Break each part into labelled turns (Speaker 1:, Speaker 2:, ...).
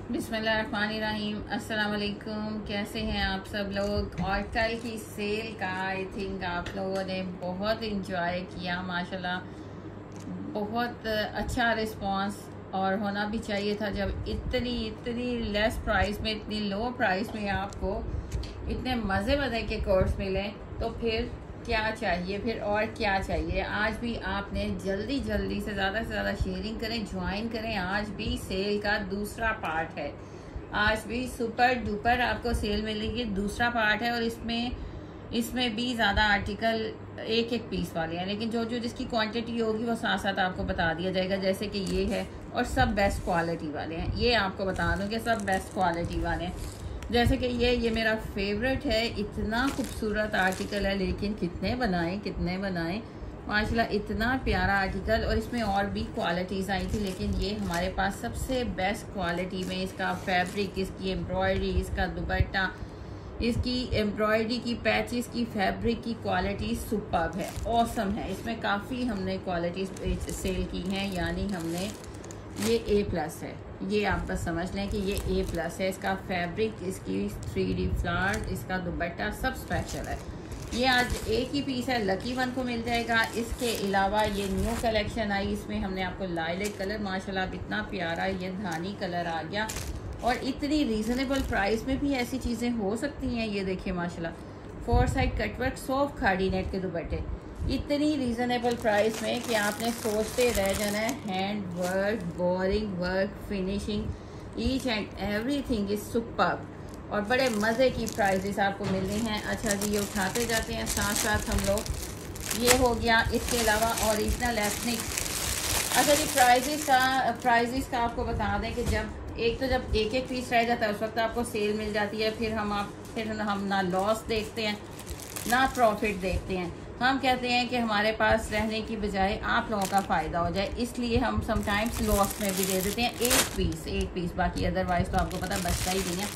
Speaker 1: बिस्मिल्लाहिर्रहमानिर्रहीम। अस्सलाम वालेकुम। कैसे हैं आप सब लोग। और कल की सेल का आई थिंक आप लोगों ने बहुत इंजॉय किया माशाल्लाह। बहुत अच्छा रिस्पांस और होना भी चाहिए था। जब इतनी इतनी लेस प्राइस में, इतनी लो प्राइस में आपको इतने मज़े के कोर्स मिले तो फिर क्या चाहिए, फिर और क्या चाहिए। आज भी आपने जल्दी जल्दी से ज़्यादा शेयरिंग करें, ज्वाइन करें। आज भी सेल का दूसरा पार्ट है। आज भी सुपर डुपर आपको सेल मिलेगी, दूसरा पार्ट है। और इसमें भी ज़्यादा आर्टिकल एक एक पीस वाले हैं, लेकिन जो जो जिसकी क्वांटिटी होगी वो साथ साथ आपको बता दिया जाएगा। जैसे कि ये है, और सब बेस्ट क्वालिटी वाले हैं। ये आपको बता दूं कि सब बेस्ट क्वालिटी वाले हैं। जैसे कि ये मेरा फेवरेट है। इतना खूबसूरत आर्टिकल है, लेकिन कितने बनाएं माशाल्लाह। इतना प्यारा आर्टिकल, और इसमें और भी क्वालिटीज़ आई थी, लेकिन ये हमारे पास सबसे बेस्ट क्वालिटी में। इसका फैब्रिक, इसकी एम्ब्रॉयडरी, इसका दुपट्टा, इसकी एम्ब्रॉयडरी की पैचेस की फैब्रिक की क्वालिटी सुपर्ब है, ऑसम है। इसमें काफ़ी हमने क्वालिटीज सेल की हैं, यानी हमने ये A+ है। ये आप बस समझ लें कि ये A+ है। इसका फैब्रिक, इसकी 3D फ्लावर, इसका दुपट्टा सब स्पेशल है। ये आज एक ही पीस है, लकी वन को मिल जाएगा। इसके अलावा ये न्यू कलेक्शन आई, इसमें हमने आपको लाइलेक कलर, माशाल्लाह इतना प्यारा ये धानी कलर आ गया। और इतनी रीज़नेबल प्राइस में भी ऐसी चीज़ें हो सकती हैं। ये देखिए माशाल्लाह 4 साइड कटवर्क, सॉफ्ट खाड़ी नेट के दुपट्टे, इतनी रीज़नेबल प्राइस में कि आपने सोचते रह जाना है। Hand work, boring work, finishing, each and everything is superb. और बड़े मज़े की प्राइजेस आपको मिल रही हैं। अच्छा जी, ये उठाते जाते हैं साथ साथ हम लोग। ये हो गया। इसके अलावा ओरिजिनल एथनिक। अच्छा जी, प्राइजेस का आपको बता दें कि जब एक एक पीस रह जाता है उस वक्त आपको सेल मिल जाती है। फिर हम ना लॉस देखते हैं ना प्रॉफिट देखते हैं। हम कहते हैं कि हमारे पास रहने की बजाय आप लोगों का फ़ायदा हो जाए, इसलिए हम समटाइम्स लॉस में भी दे देते हैं एक पीस। बाकी अदरवाइज़ तो आपको पता बचता ही नहीं है,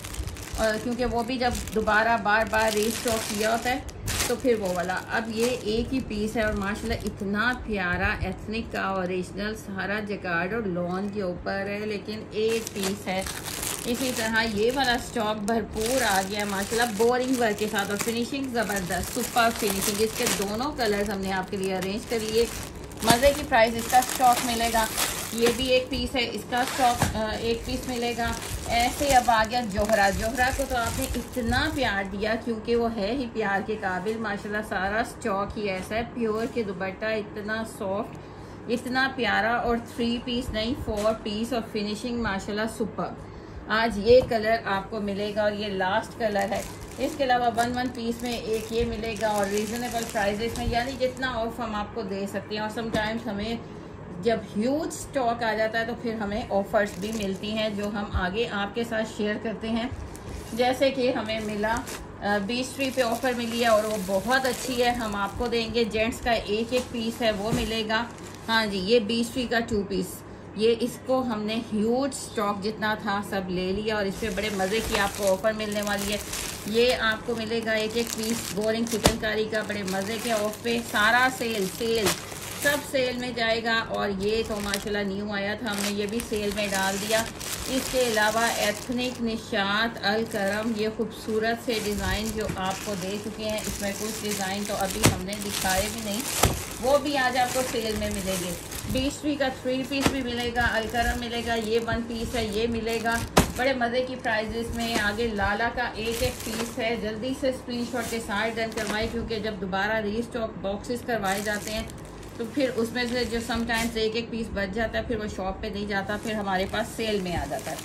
Speaker 1: और क्योंकि वो भी जब दोबारा बार बार रीस्टॉक किया होता है तो फिर वो वाला। अब ये एक ही पीस है, और माशाल्लाह इतना प्यारा एथनिक का ओरिजिनल सारा जकार्ड और लॉन के ऊपर है, लेकिन एक पीस है। इसी तरह ये वाला स्टॉक भरपूर आ गया है माशाल्लाह, बोरिंग वर्क के साथ, और फिनिशिंग ज़बरदस्त, सुपर फिनिशिंग। इसके दोनों कलर्स हमने आपके लिए अरेंज कर लिए। मज़े की प्राइस। इसका स्टॉक मिलेगा, ये भी एक पीस है, इसका स्टॉक एक पीस मिलेगा। ऐसे अब आ गया जोहरा को तो आपने इतना प्यार दिया, क्योंकि वो है ही प्यार के काबिल माशाल्लाह। सारा स्टॉक ही ऐसा है, प्योर के दुपट्टा इतना सॉफ्ट, इतना प्यारा, और 3 पीस नहीं 4 पीस, और फिनिशिंग माशाल्लाह सुपर। आज ये कलर आपको मिलेगा, और ये लास्ट कलर है। इसके अलावा 1 पीस में एक ये मिलेगा, और रीज़नेबल प्राइजेस में, यानी जितना ऑफ हम आपको दे सकते हैं। और समटाइम्स हमें जब ह्यूज स्टॉक आ जाता है तो फिर हमें ऑफ़र्स भी मिलती हैं, जो हम आगे आपके साथ शेयर करते हैं। जैसे कि हमें मिला बीच ट्री पे ऑफ़र मिली है, और वो बहुत अच्छी है, हम आपको देंगे। जेंट्स का एक पीस है वो मिलेगा। हाँ जी, ये बीच ट्री का 2 पीस, ये इसको हमने ह्यूज स्टॉक जितना था सब ले लिया, और इस पर बड़े मज़े की आपको ऑफ़र मिलने वाली है। ये आपको मिलेगा एक पीस बोरिंग चिकनकारी का, बड़े मज़े के ऑफ पे। सारा सेल सब सेल में जाएगा। और ये तो माशाल्लाह न्यू आया था, हमने ये भी सेल में डाल दिया। इसके अलावा एथनिक निशात अल करम, ये खूबसूरत से डिज़ाइन जो आपको दे चुके हैं। इसमें कुछ डिज़ाइन तो अभी हमने दिखाए भी नहीं, वो भी आज आपको सेल में मिलेंगे। बीच ट्री का 3 पीस भी मिलेगा, अल करम मिलेगा, ये 1 पीस है, ये मिलेगा। बड़े मज़े की प्राइजेस में। आगे लाला का एक पीस है। जल्दी से स्क्रीनशॉट के साथ डन करवाएं, क्योंकि जब दोबारा रीस्टॉक बॉक्सेस करवाए जाते हैं तो फिर उसमें से जो समटाइम्स एक पीस बच जाता है, फिर वो शॉप पे नहीं जाता, फिर हमारे पास सेल में आ जाता है।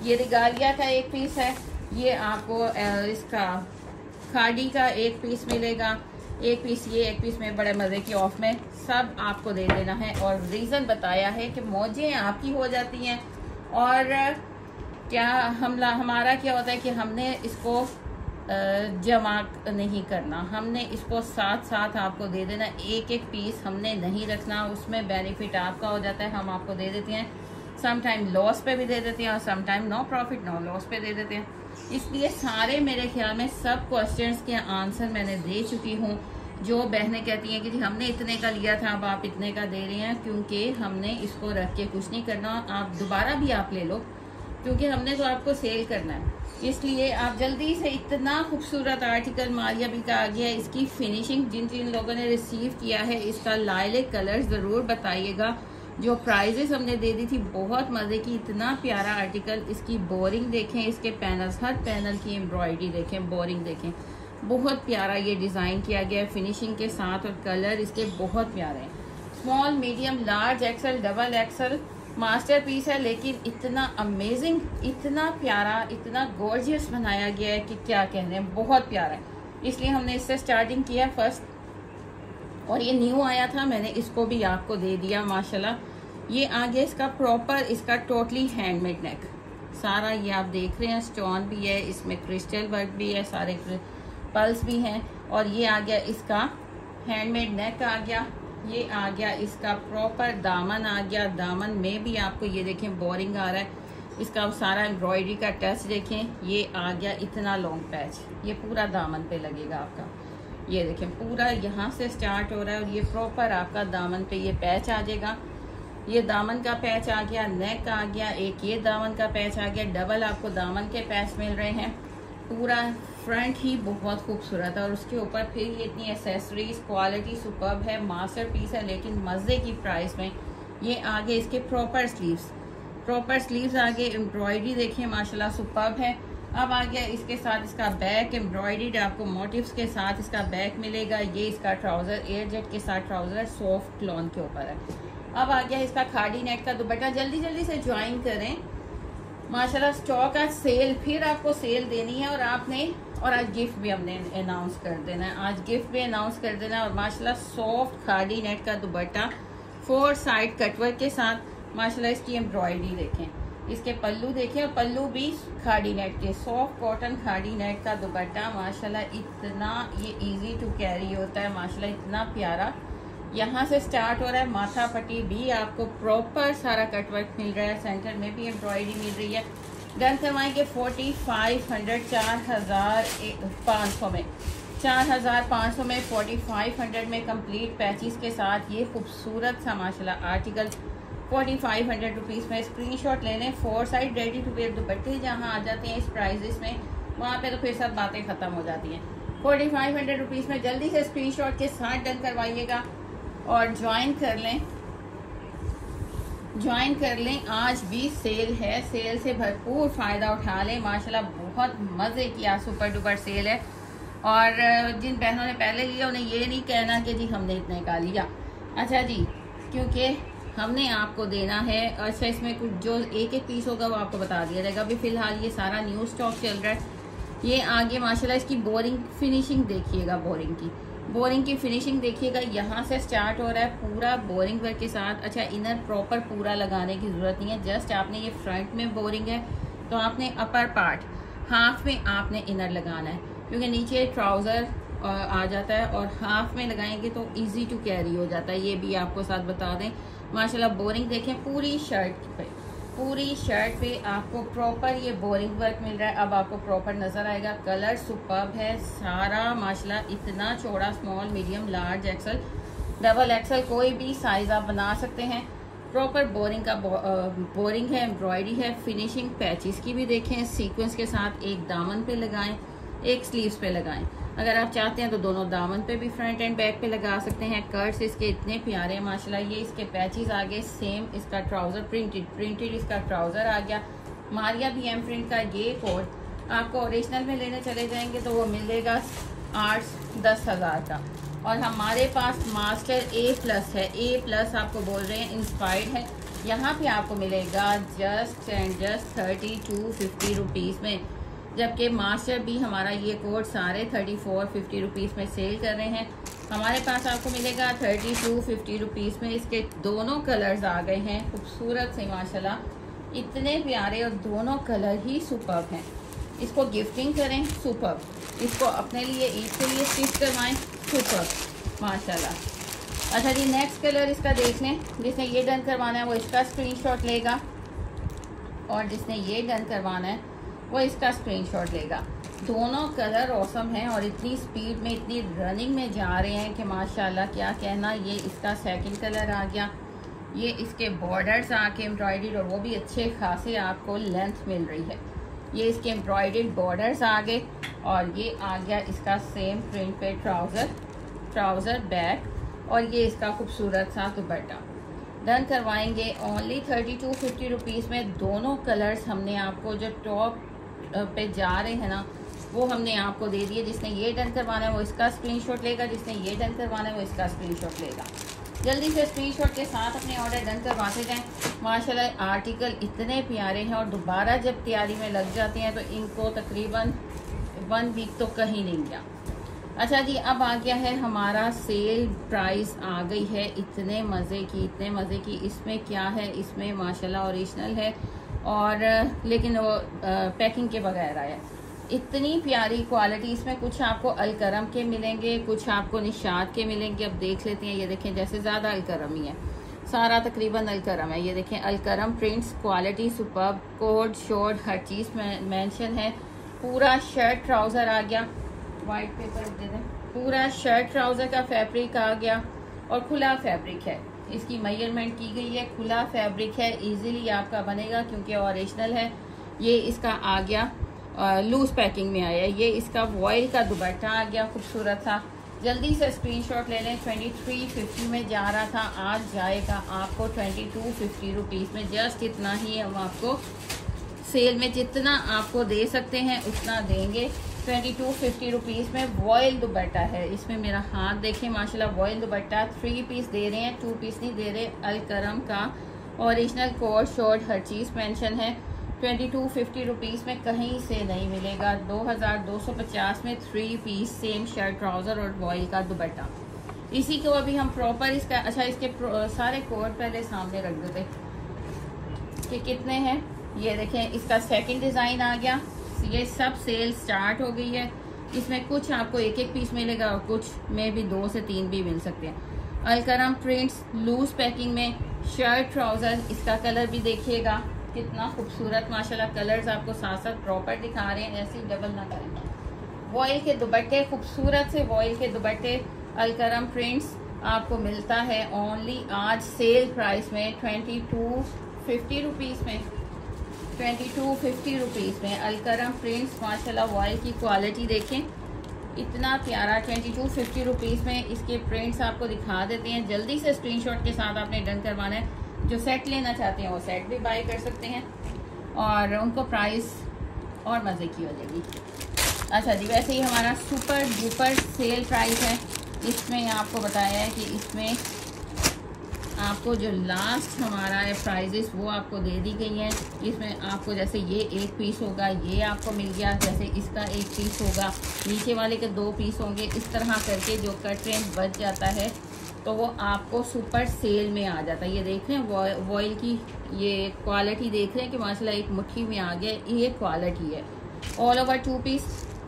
Speaker 1: ये रिगालिया का एक पीस है। ये आपको इसका खाड़ी का एक पीस मिलेगा, एक पीस ये, एक पीस में, बड़े मज़े की ऑफ में सब आपको दे देना है। और रीज़न बताया है कि मौजें आपकी हो जाती हैं, और क्या हमारा क्या होता है कि हमने इसको जमा नहीं करना, हमने इसको साथ साथ आपको दे देना। एक पीस हमने नहीं रखना, उसमें बेनिफिट आपका हो जाता है। हम आपको दे देते हैं, सम टाइम लॉस पे भी दे देते हैं, और some time no profit no loss पे दे देते हैं। इसलिए सारे मेरे ख्याल में सब क्वेश्चंस के आंसर मैंने दे चुकी हूँ। जो बहनें कहती हैं कि जी हमने इतने का लिया था, अब आप इतने का दे रहे हैं, क्योंकि हमने इसको रख के कुछ नहीं करना। आप दोबारा भी आप ले लो, क्योंकि हमने तो आपको सेल करना है, इसलिए आप जल्दी से। इतना खूबसूरत आर्टिकल मारिया बी का आ गया है। इसकी फिनिशिंग जिन जिन लोगों ने रिसीव किया है, इसका लाइलेक कलर ज़रूर बताइएगा। जो प्राइजेस हमने दे दी थी बहुत मज़े की, इतना प्यारा आर्टिकल। इसकी बोरिंग देखें, इसके पैनल्स, हर पैनल की एम्ब्रॉयडरी देखें, बोरिंग देखें, बहुत प्यारा ये डिज़ाइन किया गया है फिनिशिंग के साथ, और कलर इसके बहुत प्यारे हैं। Small, medium, large, XL, double XL masterpiece है, लेकिन इतना अमेजिंग, इतना प्यारा, इतना गॉर्जियस बनाया गया है कि क्या कहने हैं, बहुत प्यारा है। इसलिए हमने इससे स्टार्टिंग किया फर्स्ट, और ये न्यू आया था, मैंने इसको भी आपको दे दिया माशाल्लाह। ये आगे इसका प्रॉपर, इसका टोटली हैंडमेड नेक सारा, ये आप देख रहे हैं, स्टोन भी है इसमें, क्रिस्टल वर्क भी है, सारे पल्स भी हैं। और ये आ गया इसका हैंडमेड नेक आ गया। ये आ गया इसका प्रॉपर दामन आ गया। दामन में भी आपको ये देखें बोरिंग आ रहा है, इसका सारा एम्ब्रॉयडरी का टच देखें। ये आ गया इतना लॉन्ग पैच, ये पूरा दामन पे लगेगा आपका। ये देखें पूरा यहाँ से स्टार्ट हो रहा है, और ये प्रॉपर आपका दामन पे ये पैच आ जाएगा। ये दामन का पैच आ गया, नेक आ गया, एक ये दामन का पैच आ गया, डबल आपको दामन के पैच मिल रहे हैं। पूरा फ्रंट ही बहुत खूबसूरत है, और उसके ऊपर फिर ये इतनी एसेसरीज, क्वालिटी सुपर्ब है, मास्टरपीस है, लेकिन मज़े की प्राइस में। ये आगे इसके प्रॉपर स्लीव्स आगे एम्ब्रॉयडरी देखिए माशाल्लाह सुपर्ब है। अब आ गया इसके साथ इसका बैक, एम्ब्रॉयडरी आपको मोटिव्स के साथ इसका बैक मिलेगा। ये इसका ट्राउज़र एयर जेट के साथ ट्राउज़र है, सॉफ्ट लॉन के ऊपर है। अब आ गया इसका खाड़ी नेट का दुपट्टा। जल्दी जल्दी से ज्वाइन करें माशाल्लाह, स्टॉक आज सेल, फिर आपको सेल देनी है, और आपने, और आज गिफ्ट भी हमने अनाउंस कर देना है, आज गिफ्ट भी अनाउंस कर देना है। और माशाल्लाह सॉफ्ट खाड़ी नेट का दुपट्टा 4 साइड कटवर्क के साथ, माशाल्लाह इसकी एम्ब्रॉयडरी देखें, इसके पल्लू देखें, और पल्लू भी खाड़ी नेट के, सॉफ्ट कॉटन खाड़ी नेट का दुपट्टा माशाल्लाह। इतना ये इजी टू कैरी होता है माशाल्लाह, इतना प्यारा। यहाँ से स्टार्ट हो रहा है, माथा पट्टी भी आपको प्रॉपर सारा कटवर्क मिल रहा है, सेंटर में भी एम्ब्रॉयडरी मिल रही है। डन करवाएंगे 4500, 4500 में, 4500 में, 4500 में कंप्लीट पैचेस के साथ ये खूबसूरत सा माशाल्लाह आर्टिकल 4500 रुपीज़ में। स्क्रीनशॉट ले लें। 4 साइड रेडी टू वेयर दुपट्टे जहाँ आ जाते हैं इस प्राइजेस में, वहाँ पे तो फिर सब बातें ख़त्म हो जाती हैं। 4500 रुपीज़ में जल्दी से स्क्रीनशॉट के साथ डन करवाइएगा और ज्वाइन कर लें। आज भी सेल है, सेल से भरपूर फ़ायदा उठा लें माशाल्लाह। बहुत मज़े की आज सुपर डुपर सेल है, और जिन बहनों ने पहले लिया उन्हें ये नहीं कहना कि जी हमने इतने का लिया। अच्छा जी, क्योंकि हमने आपको देना है। अच्छा, इसमें कुछ जो एक पीस होगा वो आपको बता दिया जाएगा। अभी फ़िलहाल ये सारा न्यू स्टॉक चल रहा है। ये आगे माशाल्लाह इसकी बोरिंग फिनिशिंग देखिएगा, बोरिंग की फिनिशिंग देखिएगा। यहाँ से स्टार्ट हो रहा है पूरा बोरिंग वर्क के साथ। अच्छा, इनर प्रॉपर पूरा लगाने की ज़रूरत नहीं है, जस्ट आपने ये फ्रंट में बोरिंग है तो आपने अपर पार्ट हाफ में आपने इनर लगाना है, क्योंकि नीचे ट्राउज़र आ जाता है, और हाफ में लगाएंगे तो इजी टू कैरी हो जाता है। ये भी आपको साथ बता दें माशाल्लाह। बोरिंग देखें पूरी शर्ट पे आपको प्रॉपर ये बोरिंग वर्क मिल रहा है। अब आपको प्रॉपर नज़र आएगा। कलर सुपर्ब है सारा माशाल्लाह। इतना चौड़ा, small, medium, large, XL, double XL, कोई भी साइज़ आप बना सकते हैं। प्रॉपर बोरिंग है, एम्ब्रॉयडरी है, फिनिशिंग पैचेस की भी देखें सीक्वेंस के साथ। एक दामन पे लगाएं, एक स्लीव्स पे लगाएं। अगर आप चाहते हैं तो दोनों दामन पे भी फ्रंट एंड बैक पे लगा सकते हैं। कट्स इसके इतने प्यारे हैं माशाल्लाह। ये इसके पैचेस आगे सेम, इसका ट्राउज़र प्रिंटेड इसका ट्राउज़र आ गया। मारिया भी एम प्रिंट का ये कोट आपको ओरिजिनल में लेने चले जाएंगे तो वो मिलेगा 8-10 हज़ार का, और हमारे पास मास्टर A+ है। A+ आपको बोल रहे हैं, इंस्पायर्ड है। यहाँ पे आपको मिलेगा जस्ट 3250 रुपीज़ में, जबकि मास्टर भी हमारा ये कोड सारे 3450 रुपीज़ में सेल कर रहे हैं। हमारे पास आपको मिलेगा 3250 रुपीज़ में। इसके दोनों कलर्स आ गए हैं खूबसूरत से माशाल्लाह, इतने प्यारे, और दोनों कलर ही सुपर्ब हैं। इसको गिफ्टिंग करें, सुपर्ब। इसको अपने लिए ईद के लिए स्टिच करवाएं, सुपर्ब माशाल्लाह। अच्छा जी, नेक्स्ट कलर इसका देख लें। जिसने ये डन करवाना है वो इसका स्क्रीनशॉट लेगा, और जिसने ये डन करवाना है वो इसका स्क्रीनशॉट लेगा। दोनों कलर औसम हैं, और इतनी स्पीड में, इतनी रनिंग में जा रहे हैं कि माशाल्लाह क्या कहना। ये इसका सेकंड कलर आ गया। ये इसके बॉर्डर्स आके एम्ब्रॉयडरी, और वो भी अच्छे खासे आपको लेंथ मिल रही है। ये इसके एम्ब्रॉयडर्ड बॉर्डर्स आ गए, और ये आ गया इसका सेम प्रिंट पे ट्राउज़र बैक, और ये इसका खूबसूरत सा दुपट्टा। डन करवाएंगे ओनली 3250 रुपीज़ में। दोनों कलर्स हमने आपको जो टॉप पे जा रहे हैं ना, वो हमने आपको दे दिए। जिसने ये डन करवाना है वो इसका स्क्रीनशॉट लेगा, जिसने ये डन करवाना है वो इसका स्क्रीनशॉट लेगा। जल्दी से स्क्रीनशॉट के साथ अपने ऑर्डर डन करवाते जाएं। माशाल्लाह आर्टिकल इतने प्यारे हैं, और दोबारा जब तैयारी में लग जाते हैं तो इनको तकरीबन 1 वीक तो कहीं नहीं गया। अच्छा जी, अब आ गया है हमारा सेल प्राइस आ गई है इतने मज़े की। इसमें क्या है, इसमें माशाल्लाह ओरिजिनल है, और लेकिन वो पैकिंग के बगैर आया। इतनी प्यारी क्वालिटी इसमें। कुछ आपको अलकरम के मिलेंगे, कुछ आपको निशात के मिलेंगे। अब देख लेते हैं। ये देखें, जैसे ज़्यादा अलकरम ही है, सारा तकरीबन अलकरम है। ये देखें, Alkaram prints, quality superb, code शोड हर चीज़ मेंशन है। पूरा शर्ट ट्राउज़र आ गया, वाइट पेपर दे दें। पूरा शर्ट ट्राउज़र का फैब्रिक आ गया, और खुला फैब्रिक है। इसकी मेजरमेंट की गई है, खुला फैब्रिक है, इजीली आपका बनेगा क्योंकि ओरिजिनल है। ये इसका आ गया लूज पैकिंग में आया। ये इसका वॉयल का दुपट्टा आ गया खूबसूरत सा। जल्दी से स्क्रीनशॉट ले लें। 2350 में जा रहा था, आज जाएगा आपको 2250 रुपीज़ में। जस्ट इतना ही हम आपको सेल में जितना आपको दे सकते हैं उतना देंगे। 2250 रुपीज़ में वॉयल दुपट्टा है। इसमें मेरा हाथ देखें, माशाल्लाह वॉयल दुपट्टा 3 पीस दे रहे हैं, 2 पीस नहीं दे रहे। अलकरम का ओरिजिनल कोड शोड हर चीज़ मेंशन है। 2250 रुपीज़ में कहीं से नहीं मिलेगा। 2250 में 3 पीस सेम शर्ट ट्राउज़र और वॉयल का दुपट्टा। इसी को अभी हम प्रॉपर इसका, अच्छा इसके सारे कोड पहले सामने रख देते कि कितने हैं। ये देखें, इसका सेकंड डिज़ाइन आ गया। ये सब सेल स्टार्ट हो गई है। इसमें कुछ आपको 1-1 पीस मिलेगा, और कुछ में भी 2 से 3 भी मिल सकते हैं। अलकरम प्रिंट्स लूज पैकिंग में शर्ट ट्राउज़र। इसका कलर भी देखिएगा कितना खूबसूरत, माशाल्लाह कलर्स आपको साथ साथ प्रॉपर दिखा रहे हैं, ऐसे डबल ना करें। वॉयल के दुपट्टे, खूबसूरत से वॉयल के दुपट्टे, अलकरम प्रिंट्स आपको मिलता है ओनली आज सेल प्राइस में 2250 रुपीज़ में। 2250 रुपीज़ में अलकरम प्रिंट्स। माशाल्लाह वॉयल की क्वालिटी देखें, इतना प्यारा। 2250 रुपीज़ में इसके प्रिंट्स आपको दिखा देते हैं। जल्दी से स्क्रीनशॉट के साथ आपने डन करवाना है। जो सेट लेना चाहते हैं वो सेट भी बाय कर सकते हैं, और उनको प्राइस और मज़े की हो जाएगी। अच्छा जी, वैसे ही हमारा सुपर डुपर सेल प्राइस है। इसमें आपको बताया है कि इसमें आपको जो लास्ट हमारा है प्राइजेस वो आपको दे दी गई हैं। इसमें आपको जैसे ये 1 पीस होगा, ये आपको मिल गया। जैसे इसका 1 पीस होगा, नीचे वाले के 2 पीस होंगे। इस तरह करके जो कट रेंज बच जाता है तो वो आपको सुपर सेल में आ जाता है। ये देख रहे हैं वॉयल की ये क्वालिटी देख रहे हैं कि माशाल्लाह एक मुट्ठी में आ गया। ये क्वालिटी है। All over 2 piece.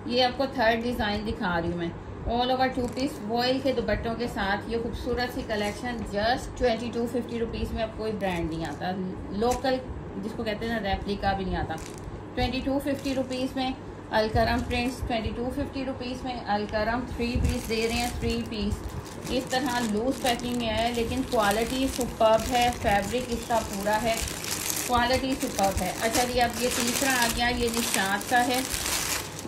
Speaker 1: ये आपको थर्ड डिज़ाइन दिखा रही हूँ मैं। ऑल ओवर 2 पीस वॉयल के दुपट्टों के साथ ये खूबसूरत सी कलेक्शन जस्ट 2250 रुपीज़ में। अब कोई ब्रांड नहीं आता, लोकल जिसको कहते हैं ना, रेप्लिका भी नहीं आता। 2250 रुपीज़ में अलकरम प्रिंट्स। 2250 रुपीज़ में अलकरम 3 पीस दे रहे हैं। 3 पीस इस तरह लूज पैकिंग में है, लेकिन क्वालिटी सुपर्ब है। फैब्रिक इसका पूरा है, क्वालिटी सुपर्ब है। अच्छा जी, अब ये तीसरा आ गया। ये निशात का है।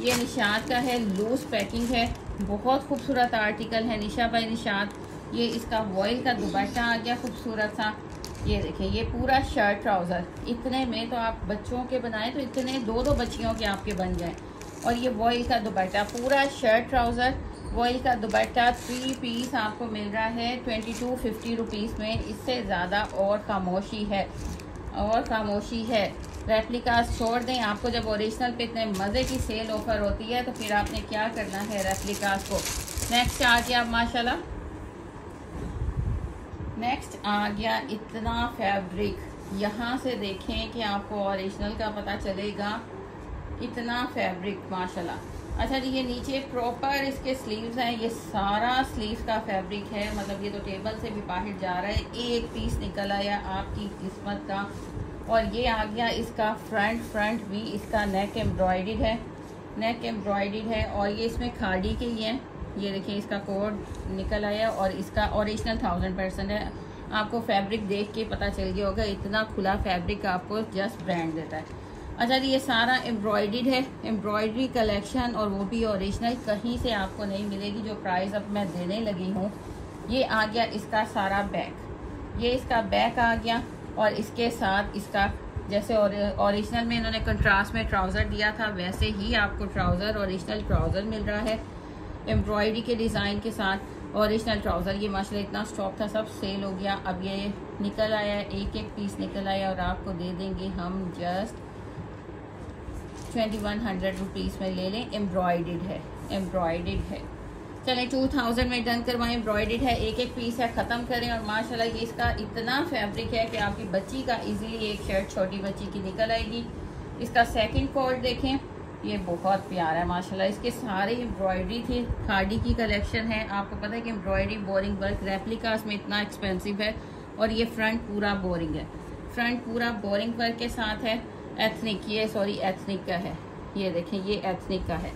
Speaker 1: ये निशात का है, लूज पैकिंग है, बहुत खूबसूरत आर्टिकल है। निशा बाय निशात। ये इसका वॉयल का दुपट्टा आ गया खूबसूरत सा। ये देखें, ये पूरा शर्ट ट्राउज़र। इतने में तो आप बच्चों के बनाएं तो इतने 2-2 बच्चियों के आपके बन जाएं। और ये वॉयल का दुपट्टा, पूरा शर्ट ट्राउज़र, वॉयल का दुपट्टा 3 पीस आपको मिल रहा है 2250 रुपीज़ में। इससे ज़्यादा और खामोशी है, और खामोशी है। रेप्लिकास छोड़ दें। आपको जब ओरिजिनल पे इतने मज़े की सेल ऑफर होती है तो फिर आपने क्या करना है, रेप्लिकास को। नेक्स्ट आ गया माशाल्लाह, नेक्स्ट आ गया इतना फैब्रिक। यहाँ से देखें कि आपको ओरिजिनल का पता चलेगा। इतना फैब्रिक माशाल्लाह। अच्छा जी, ये नीचे प्रॉपर इसके स्लीव्स हैं। ये सारा स्लीव्स का फैब्रिक है, मतलब ये तो टेबल से भी बाहर जा रहा है। 1 पीस निकल आया आपकी किस्मत का। और ये आ गया इसका फ्रंट भी इसका नेक एम्ब्रॉयडर्ड है, नेक एम्ब्रॉयडर्ड है। और ये इसमें खाड़ी के ही है। ये देखिए, इसका कोड निकल आया, और इसका ओरिजिनल 1000% है। आपको फैब्रिक देख के पता चल गया होगा, इतना खुला फैब्रिक आपको जस्ट ब्रांड देता है। अच्छा जी, ये सारा एम्ब्रॉयडर्ड है, एम्ब्रॉयडरी कलेक्शन, और वो भी ओरिजिनल, कहीं से आपको नहीं मिलेगी। जो प्राइस अब मैं देने लगी हूँ, ये आ गया इसका सारा बैक, ये इसका बैक आ गया, और इसके साथ इसका जैसे ओरिजिनल में इन्होंने कंट्रास्ट में ट्राउज़र दिया था, वैसे ही आपको ट्राउज़र, ओरिजिनल ट्राउज़र मिल रहा है एम्ब्रॉयडरी के डिज़ाइन के साथ। ओरिजिनल ट्राउज़र ये माशाल्लाह इतना स्टॉक था, सब सेल हो गया। अब ये निकल आया, एक एक पीस निकल आया, और आपको दे देंगे हम जस्ट 2100 रुपीज़ में ले लें। एम्ब्रॉयडर्ड है, एम्ब्रॉयडर्ड है। चलें 2000 में डन करवाएं, एम्ब्रॉयडर्ड है, एक एक पीस है, ख़त्म करें। और माशाल्लाह ये इसका इतना फैब्रिक है कि आपकी बच्ची का इजीली एक शर्ट छोटी बच्ची की निकल आएगी। इसका सेकंड कोड देखें, ये बहुत प्यारा है माशाल्लाह। इसके सारे एम्ब्रॉयडरी थे, खादी की कलेक्शन है। आपको पता है कि एम्ब्रॉयडरी बोरिंग वर्क रेप्लिकास में इतना एक्सपेंसिव है, और ये फ्रंट पूरा बोरिंग है, फ्रंट पूरा बोरिंग वर्क के साथ है। एथनिक, ये सॉरी एथनिक का है, ये देखें ये एथनिक का है।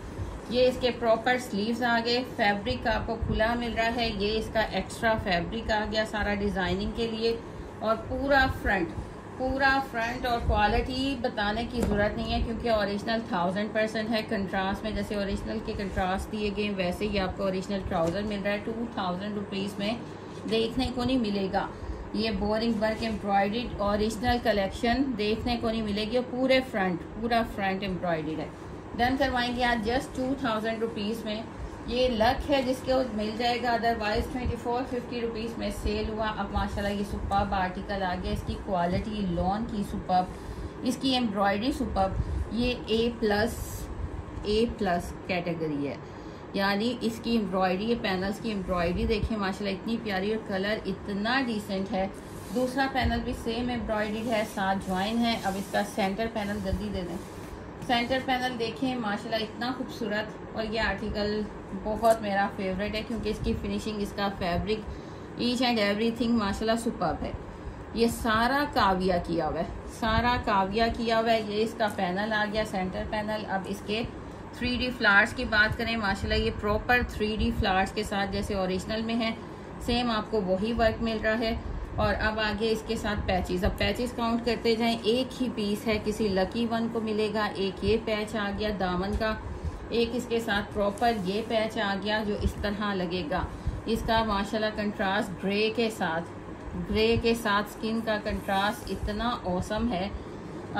Speaker 1: ये इसके प्रॉपर स्लीव्स आ गए, फैब्रिक आपको खुला मिल रहा है। ये इसका एक्स्ट्रा फैब्रिक आ गया सारा डिज़ाइनिंग के लिए, और पूरा फ्रंट और क्वालिटी बताने की ज़रूरत नहीं है, क्योंकि ओरिजिनल 1000% है। कंट्रास्ट में जैसे ओरिजिनल के कंट्रास्ट दिए गए, वैसे ही आपको ओरिजिनल ट्राउज़र मिल रहा है। 2000 रुपीज़ में देखने को नहीं मिलेगा। ये boring work embroidered original collection देखने को नहीं मिलेगी, और पूरा फ्रंट एम्ब्रॉयडर्ड है। डन करवाएंगे आज जस्ट 2000 रुपीज़ में। ये लक है जिसके मिल जाएगा, अदरवाइज 2450 रुपीज़ में सेल हुआ। अब माशाल्लाह ये सुपर्ब आर्टिकल आ गया, इसकी क्वालिटी लॉन की सुपर्ब, इसकी एम्ब्रॉयडरी सुपर्ब। ये A+ कैटेगरी है, यानी इसकी एम्ब्रॉयडरी, ये पैनल्स की एम्ब्रॉयडरी देखें माशाल्लाह इतनी प्यारी, और कलर इतना डिसेंट है। दूसरा पैनल भी सेम एम्ब्रॉयडरी है, साथ ज्वाइन है। अब इसका सेंटर पैनल जल्दी दे दें, सेंटर पैनल देखें माशाल्लाह इतना खूबसूरत। और ये आर्टिकल बहुत मेरा फेवरेट है, क्योंकि इसकी फिनिशिंग, इसका फैब्रिक, ईच एंड एवरीथिंग माशाल्लाह सुपर्ब है। ये सारा काविया किया हुआ है, सारा काविया किया हुआ है। ये इसका पैनल आ गया, सेंटर पैनल। अब इसके 3D फ्लावर्स की बात करें, माशाल्लाह ये प्रॉपर 3D फ्लावर्स के साथ जैसे ओरिजिनल में है, सेम आपको वही वर्क मिल रहा है। और अब आगे इसके साथ पैचेस, अब पैचेस काउंट करते जाएं। एक ही पीस है, किसी लकी वन को मिलेगा। एक ये पैच आ गया दामन का, एक इसके साथ प्रॉपर ये पैच आ गया जो इस तरह लगेगा। इसका माशाल्लाह कंट्रास्ट ग्रे के साथ स्किन का कंट्रास्ट इतना औसम है।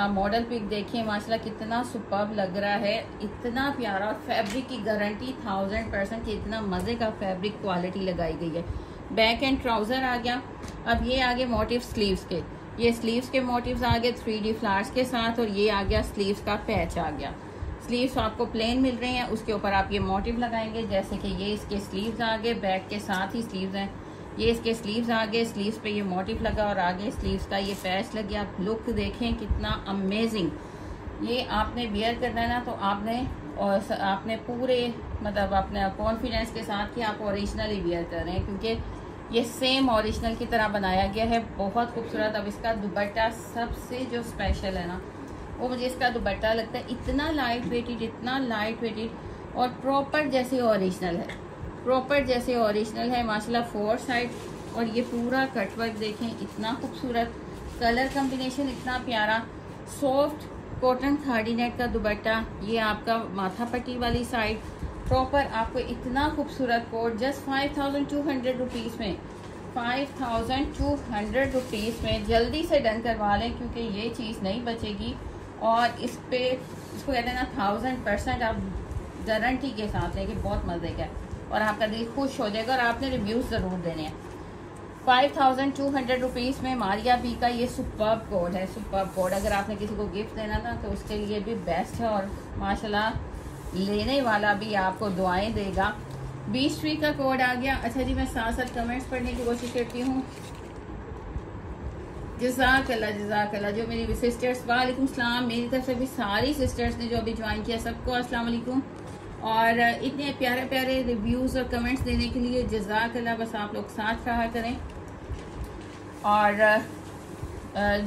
Speaker 1: मॉडल पिक देखिए माशाल्लाह कितना सुपर्ब लग रहा है, इतना प्यारा। फैब्रिक की गारंटी 1000% की, इतना मज़े का फैब्रिक क्वालिटी लगाई गई है। बैक एंड ट्राउज़र आ गया। अब ये आगे मोटिव स्लीव्स के, ये स्लीव्स के मोटिव्स आ गए 3D फ्लावर्स के साथ, और ये आ गया स्लीव्स का पैच आ गया। स्लीव्स आपको प्लेन मिल रहे हैं, उसके ऊपर आप ये मोटिव लगाएंगे, जैसे कि ये इसके स्लीव्स आ गए, बैक के साथ ही स्लीव्स हैं। ये इसके स्लीव्स आ गए, स्लीव्स पे ये मोटिव लगा, और आगे स्लीव्स का ये पैच लग गया। लुक देखें कितना अमेजिंग। ये आपने वेयर करना है ना, तो आपने पूरे मतलब अपने कॉन्फिडेंस के साथ कि आप ओरिजिनली वेयर कर रहे हैं, क्योंकि ये सेम ओरिजिनल की तरह बनाया गया है, बहुत खूबसूरत। अब इसका दुपट्टा सबसे जो स्पेशल है ना, वो मुझे इसका दुपट्टा लगता है इतना लाइट वेटेड, और प्रॉपर जैसे ओरिजिनल है माशाल्लाह। 4 साइड, और ये पूरा कटवर्क देखें इतना खूबसूरत, कलर कम्बिनेशन इतना प्यारा। सॉफ्ट कॉटन खाड़ी नेट का दुपट्टा, ये आपका माथा पट्टी वाली साइड, प्रॉपर आपको इतना खूबसूरत कोट जस्ट 5200 रुपीज़ में, 5200 रुपीज़ में। जल्दी से डन करवा लें, क्योंकि ये चीज़ नहीं बचेगी। और इसको कहते हैं ना 1000% आप गारंटी के साथ लेंगे, बहुत मज़े का, और आपका दिल खुश हो जाएगा। और आपने रिव्यूज़ ज़रूर देने हैं। 5200 रुपीज़ में मारिया बी का ये सुपर्ब कोड है, सुपर्ब कोड। अगर आपने किसी को गिफ्ट देना ना, तो उसके लिए भी बेस्ट है, और माशाल्लाह लेने वाला भी आपको दुआएं देगा। 20 का कोड आ गया। अच्छा जी, मैं साथ कमेंट्स पढ़ने की कोशिश करती हूँ। जज़ाकल्लाह जो मेरी सिस्टर्स, वालेकुम सलाम। मेरी तरफ से भी सारी सिस्टर्स ने जो अभी ज्वाइन किया, सबको अस्सलाम वालेकुम। और इतने प्यारे प्यारे रिव्यूज़ और कमेंट्स देने के लिए जज़ाकल्लाह। बस आप लोग साथ रहा करें। और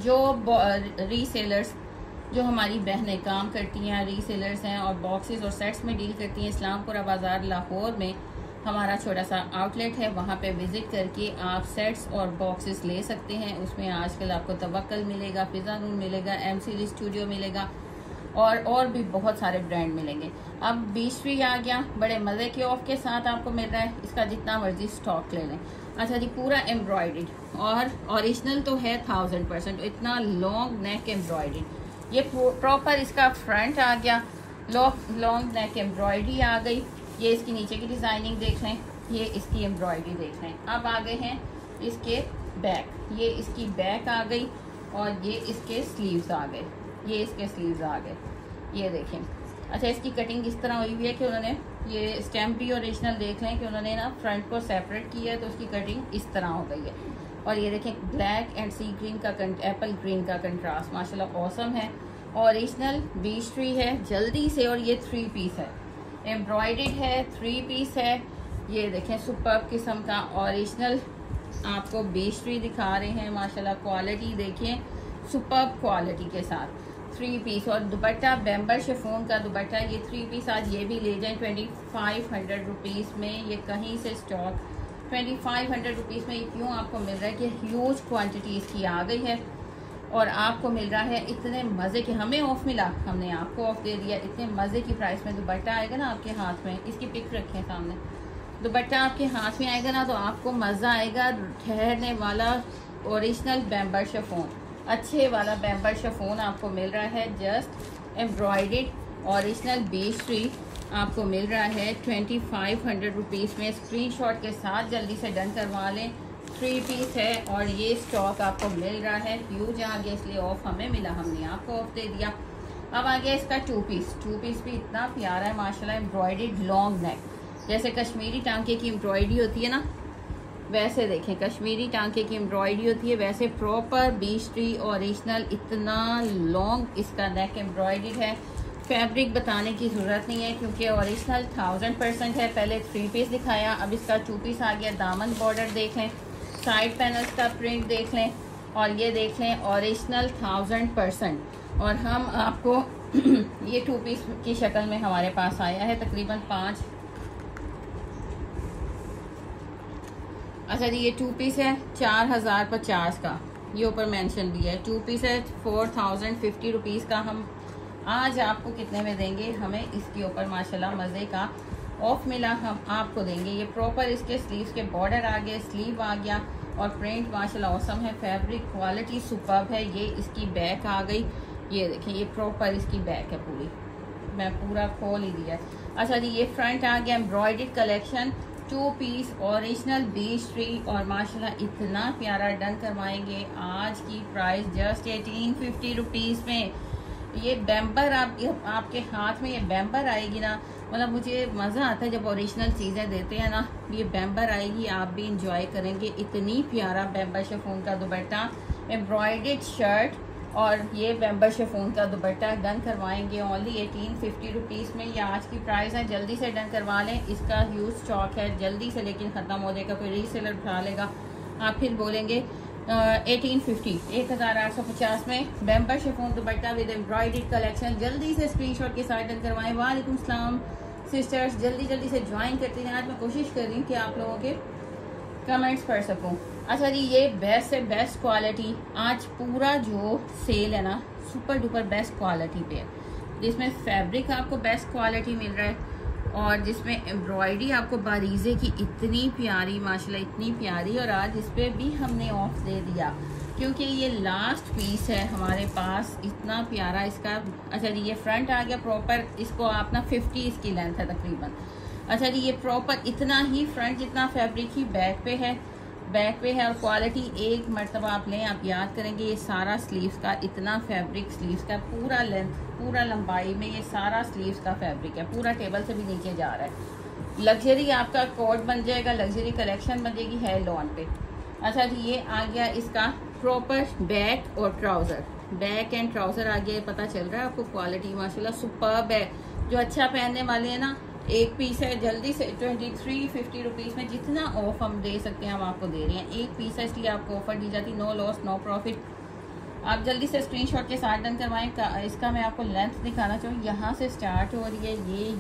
Speaker 1: जो रीसेलर्स, जो हमारी बहनें काम करती हैं, रीसेलर्स हैं, और बॉक्सेस और सेट्स में डील करती हैं, इस्लामपुरा बाज़ार लाहौर में, हमारा छोटा सा आउटलेट है, वहाँ पे विजिट करके आप सेट्स और बॉक्सेस ले सकते हैं। उसमें आजकल आपको तवक्कल मिलेगा, फिजा नून मिलेगा, एम सीरीज स्टूडियो मिलेगा और भी बहुत सारे ब्रांड मिलेंगे। अब बीचवी आ गया, बड़े मज़े के ऑफ के साथ आपको मिल रहा है, इसका जितना मर्जी स्टॉक ले लें। अच्छा जी, पूरा एम्ब्रॉयडर्ड और ओरिजिनल तो है 1000%, इतना लॉन्ग नेक एम्ब्रॉयडर्ड। ये प्रॉपर इसका फ्रंट आ गया, लॉन्ग नेक एम्ब्रॉयडरी आ गई। ये इसकी नीचे की डिज़ाइनिंग देख लें, ये इसकी एम्ब्रॉयडरी देख लें। अब आ गए हैं इसके बैक, ये इसकी बैक आ गई और ये इसके स्लीव्स आ गए, ये इसके स्लीव्स आ गए, ये देखें। अच्छा, इसकी कटिंग इस तरह हुई हुई है कि उन्होंने ये स्टैम्प भी ओरिजिनल देख लें कि उन्होंने ना फ्रंट को सेपरेट किया है, तो उसकी कटिंग इस तरह हो गई है। और ये देखें, ब्लैक एंड सी ग्रीन का एप्पल ग्रीन का कंट्रास्ट माशाल्लाह ऑसम है। ओरिजिनल बीच ट्री है जल्दी से, और ये 3 पीस है, एम्ब्रॉयडर्ड है, 3 पीस है। ये देखें, सुपर्ब किस्म का ओरिजिनल आपको बीच ट्री दिखा रहे हैं माशाल्लाह। क्वालिटी देखिए, सुपर्ब क्वालिटी के साथ 3 पीस। और दुपट्टा बेम्बर शिफॉन का दुपट्टा, ये 3 पीस आज ये भी ले जाएं 2500 रुपीज़ में। ये कहीं से स्टॉक 2500 रुपीज़ में ये क्यों आपको मिल रहा है कि ह्यूज क्वांटिटी इसकी आ गई है और आपको मिल रहा है इतने मज़े के। हमें ऑफ मिला, हमने आपको ऑफ दे दिया, इतने मज़े की प्राइस में। दुपट्टा आएगा ना आपके हाथ में, इसकी पिक रखें सामने, दुपट्टा आपके हाथ में आएगा ना तो आपको मज़ा आएगा। ठहरने वाला ओरिजिनल बेम्बर शिफॉन, अच्छे वाला बेम्बर शिफॉन आपको मिल रहा है। Just embroidered original Beech tree आपको मिल रहा है 2500 रुपीज़ में। स्क्रीनशॉट के साथ जल्दी से डन करवा लें। 3 पीस है और ये स्टॉक आपको मिल रहा है। ह्यूज आ गया इसलिए ऑफ हमें मिला, हमने आपको ऑफ दे दिया। अब आ गया इसका 2 पीस। 2 पीस भी इतना प्यारा है माशाल्लाह, एम्ब्रॉयडर्ड लॉन्ग नेक, जैसे कश्मीरी टांके की एम्ब्रॉयडरी होती है ना, वैसे देखें कश्मीरी टांके की एम्ब्रॉयडरी होती है, वैसे प्रॉपर बीच ट्री ओरिजिनल इतना लॉन्ग इसका नेक एम्ब्रॉयडर्ड है। फैब्रिक बताने की ज़रूरत नहीं है क्योंकि ओरिजिनल 1000% है। पहले 3 पीस दिखाया, अब इसका 2 पीस आ गया। दामन बॉर्डर देख लें, साइड पैनल्स का प्रिंट देख लें और ये देख लें ओरिजिनल 1000%। और हम आपको ये 2 पीस की शक्ल में हमारे पास आया है तकरीबन 5। अच्छा जी, ये 2 पीस है 4050 का, ये ऊपर मेंशन भी है। 2 पीस है 4050 रुपीज़ का। हम आज आपको कितने में देंगे, हमें इसके ऊपर माशाल्लाह मज़े का ऑफ मिला, हम आपको देंगे। ये प्रॉपर इसके स्लीव्स के बॉर्डर आ गए, स्लीव आ गया और प्रिंट माशाल्लाह ऑसम है। फैब्रिक क्वालिटी सुपर्ब है। ये इसकी बैक आ गई, ये देखें, ये प्रॉपर इसकी बैक है पूरी, मैं पूरा खोल ही दिया। अच्छा जी, ये फ्रंट आ गया embroidered collection 2 piece original Beech Tree और माशाल्लाह इतना प्यारा डन करवाएंगे। आज की प्राइस जस्ट 1850 रुपीज़ में। ये बेम्बर आपके हाथ में ये बेम्बर आएगी ना, मतलब मुझे मज़ा आता है जब ओरिजिनल चीज़ें देते हैं ना। ये बेम्बर आएगी, आप भी इंजॉय करेंगे। इतनी प्यारा बेम्बर शिफॉन का दुपट्टा, एम्ब्रॉयडर्ड शर्ट और ये बेम्बर शिफॉन का दुपट्टा डन करवाएंगे ओनली 1850 रुपीज़ में। ये आज की प्राइस है, जल्दी से डन करवा लें। इसका ह्यूज स्टॉक है जल्दी से, लेकिन ख़त्म हो जाएगा, कोई रीसेलर उठा लेगा, आप फिर बोलेंगे 1850 में bamber chiffon dupatta with embroidered collection. जल्दी से स्क्रीनशॉट के साथ डन करवाएं। वालेकुम सलाम सिस्टर्स, जल्दी से ज्वाइन करते हैं। आज मैं कोशिश कर रही हूँ कि आप लोगों के कमेंट्स पढ़ सकूँ। अच्छा जी, ये बेस्ट से बेस्ट क्वालिटी, आज पूरा जो सेल है ना सुपर डुपर बेस्ट क्वालिटी पे है, जिसमें फैब्रिक आपको बेस्ट क्वालिटी मिल रहा है और जिसमें एम्ब्रॉयडरी आपको बारीज़े की इतनी प्यारी माशाल्लाह, इतनी प्यारी। और आज इस पर भी हमने ऑफ दे दिया क्योंकि ये लास्ट पीस है हमारे पास, इतना प्यारा इसका। अच्छा जी, ये फ्रंट आ गया प्रॉपर, इसको आप ना 50 इसकी लेंथ है तकरीबन। अच्छा जी, ये प्रॉपर इतना ही फ्रंट जितना फैब्रिक ही बैक पे है और क्वालिटी एक मरतबा आप लें, आप याद करेंगे। ये सारा स्लीव्स का इतना फैब्रिक, स्लीव्स का पूरा लेंथ, पूरा लंबाई में ये सारा स्लीव्स का फैब्रिक है, पूरा टेबल से भी नीचे जा रहा है। लग्जरी आपका कोट बन जाएगा, लग्जरी कलेक्शन बन जाएगी, है लॉन पे। अच्छा जी, ये आ गया इसका प्रॉपर बैक और ट्राउज़र, बैक एंड ट्राउज़र आ गया, पता चल रहा है आपको। क्वालिटी माशाल्लाह सुपर्ब है। जो अच्छा पहनने वाले हैं ना, एक पीस है, जल्दी से 2350 रुपीज़ में जितना ऑफ हम दे सकते हैं हम आपको दे रहे हैं। एक पीस है इसलिए आपको ऑफर दी जाती, नो लॉस नो प्रॉफिट। आप जल्दी से स्क्रीनशॉट के साथ डन करवाएं। इसका मैं आपको लेंथ दिखाना चाहूँ, यहाँ से स्टार्ट हो रही है ये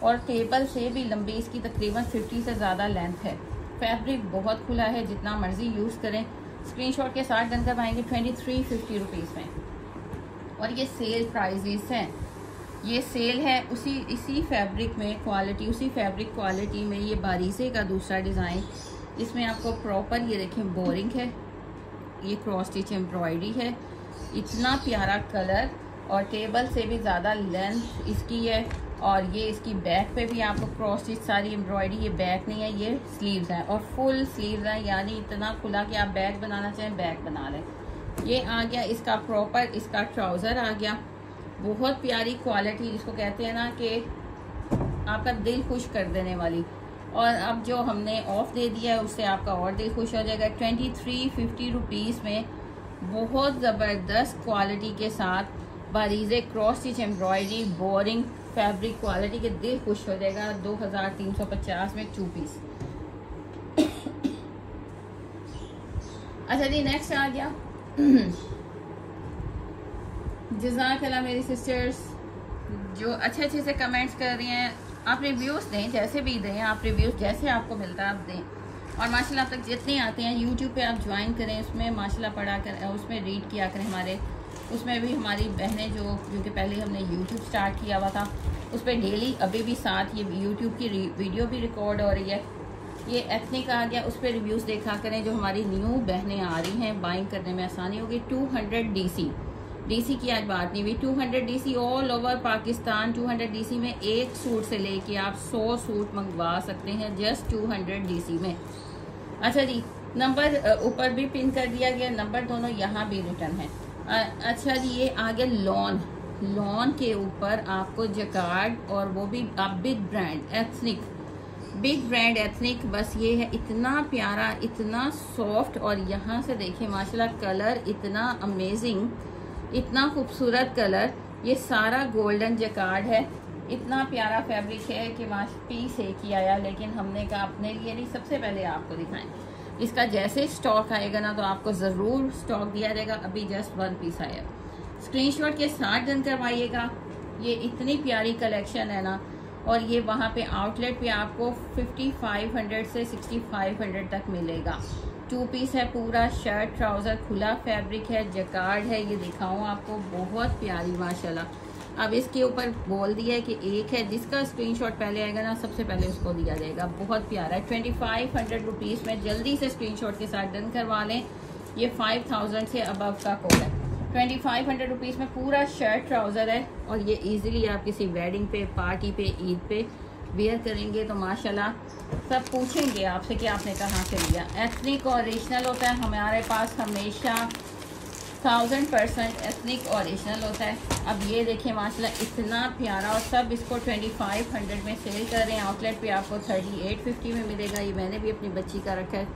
Speaker 1: और टेबल से भी लंबी इसकी तकरीबन 50 से ज़्यादा लेंथ है। फैब्रिक बहुत खुला है, जितना मर्जी यूज़ करें। स्क्रीनशॉट के साथ डन कर पाएंगे 2350 रुपीज़ में। और ये सेल प्राइजेस हैं, ये सेल है इसी फैब्रिक में क्वालिटी, उसी फैब्रिक क्वालिटी में ये बारीसे का दूसरा डिज़ाइन। इसमें आपको प्रॉपर ये देखें बोरिंग है, ये क्रॉस स्टिच एम्ब्रॉयडरी है, इतना प्यारा कलर और टेबल से भी ज़्यादा लेंथ इसकी है। और ये इसकी बैक पे भी आपको क्रॉस स्टिच सारी एम्ब्रॉयडरी, ये बैक नहीं है, ये स्लीव्स हैं और फुल स्लीव्स हैं, यानी इतना खुला कि आप बैग बनाना चाहें बैग बना लें। ये आ गया इसका प्रॉपर, इसका ट्राउज़र आ गया, बहुत प्यारी क्वालिटी, जिसको कहते हैं ना कि आपका दिल खुश कर देने वाली। और अब जो हमने ऑफ दे दिया है उससे आपका और दिल खुश हो जाएगा। 2350 रुपीज़ में बहुत ज़बरदस्त क्वालिटी के साथ Bareeze cross stitch embroidery boring fabric quality के दिल खुश हो जाएगा। 2350 में 2 पीस। अच्छा जी, नेक्स्ट आ गया जज़ाकल्लाह मेरी सिस्टर्स जो अच्छे से कमेंट्स कर रही हैं। आप रिव्यूज़ दें, जैसे भी दें आप रिव्यूज़, जैसे आपको मिलता है आप दें। और माशाल्लाह आप तक जितने आते हैं यूट्यूब पे आप ज्वाइन करें, उसमें माशाल्लाह पढ़ा कर, उसमें रीड किया करें हमारे, उसमें भी हमारी बहनें जो कि पहले हमने यूट्यूब स्टार्ट किया हुआ था उस पर डेली अभी भी साथ ये यूट्यूब की वीडियो भी रिकॉर्ड हो रही है। ये एथनिक आ गया, उस पर रिव्यूज़ देखा करें। जो हमारी न्यू बहनें आ रही हैं बाइंग करने में आसानी होगी। 200 डीसी की आज बात नहीं हुई, 200 DC all over Pakistan. 200 DC में एक सूट से लेके आप 100 सूट मंगवा सकते हैं जस्ट 200 डीसी में। अच्छा जी, नंबर ऊपर भी पिन कर दिया गया, नंबर दोनों यहाँ भी रिटर्न है। अच्छा जी, ये आ गया लॉन के ऊपर आपको जकार्ड और वो भी बिग ब्रांड एथनिक। बस ये है, इतना प्यारा, इतना सॉफ्ट, और यहाँ से देखिए माशाल्लाह कलर इतना अमेजिंग, इतना खूबसूरत कलर। ये सारा गोल्डन जकार्ड है, इतना प्यारा फैब्रिक है कि पीस एक ही आया, लेकिन हमने कहा अपने लिए नहीं, सबसे पहले आपको दिखाएं। इसका जैसे स्टॉक आएगा ना तो आपको ज़रूर स्टॉक दिया जाएगा। अभी जस्ट 1 पीस आया, स्क्रीनशॉट के साथ डन करवाइएगा। ये इतनी प्यारी कलेक्शन है ना, और ये वहाँ पे आउटलेट पे आपको 5500 से 6500 तक मिलेगा। 2 पीस है, पूरा शर्ट ट्राउज़र खुला फैब्रिक है, जकार्ड है। ये दिखाऊँ आपको, बहुत प्यारी माशाल्लाह। अब इसके ऊपर बोल दिया है कि एक है, जिसका स्क्रीनशॉट पहले आएगा ना सबसे पहले उसको दिया जाएगा। बहुत प्यारा है, 2500 रुपीज़ में। जल्दी से स्क्रीनशॉट के साथ डन करवा लें। ये 5000 से अबव का कोड है। 2500 रुपीज़ में पूरा शर्ट ट्राउज़र है, और ये इजीली आप किसी वेडिंग पे, पार्टी पे, ईद पे वेयर करेंगे तो माशाल्लाह सब पूछेंगे आपसे कि आपने कहाँ से लिया। एथनिक ओरिजिनल होता है हमारे पास हमेशा, 1000% एथनिक ओरिजिनल होता है। अब ये देखिए माशाल्लाह इतना प्यारा, और सब इसको 2500 में सेल कर रहे हैं। आउटलेट पे आपको 3850 में मिलेगा। ये मैंने भी अपनी बच्ची का रखा है,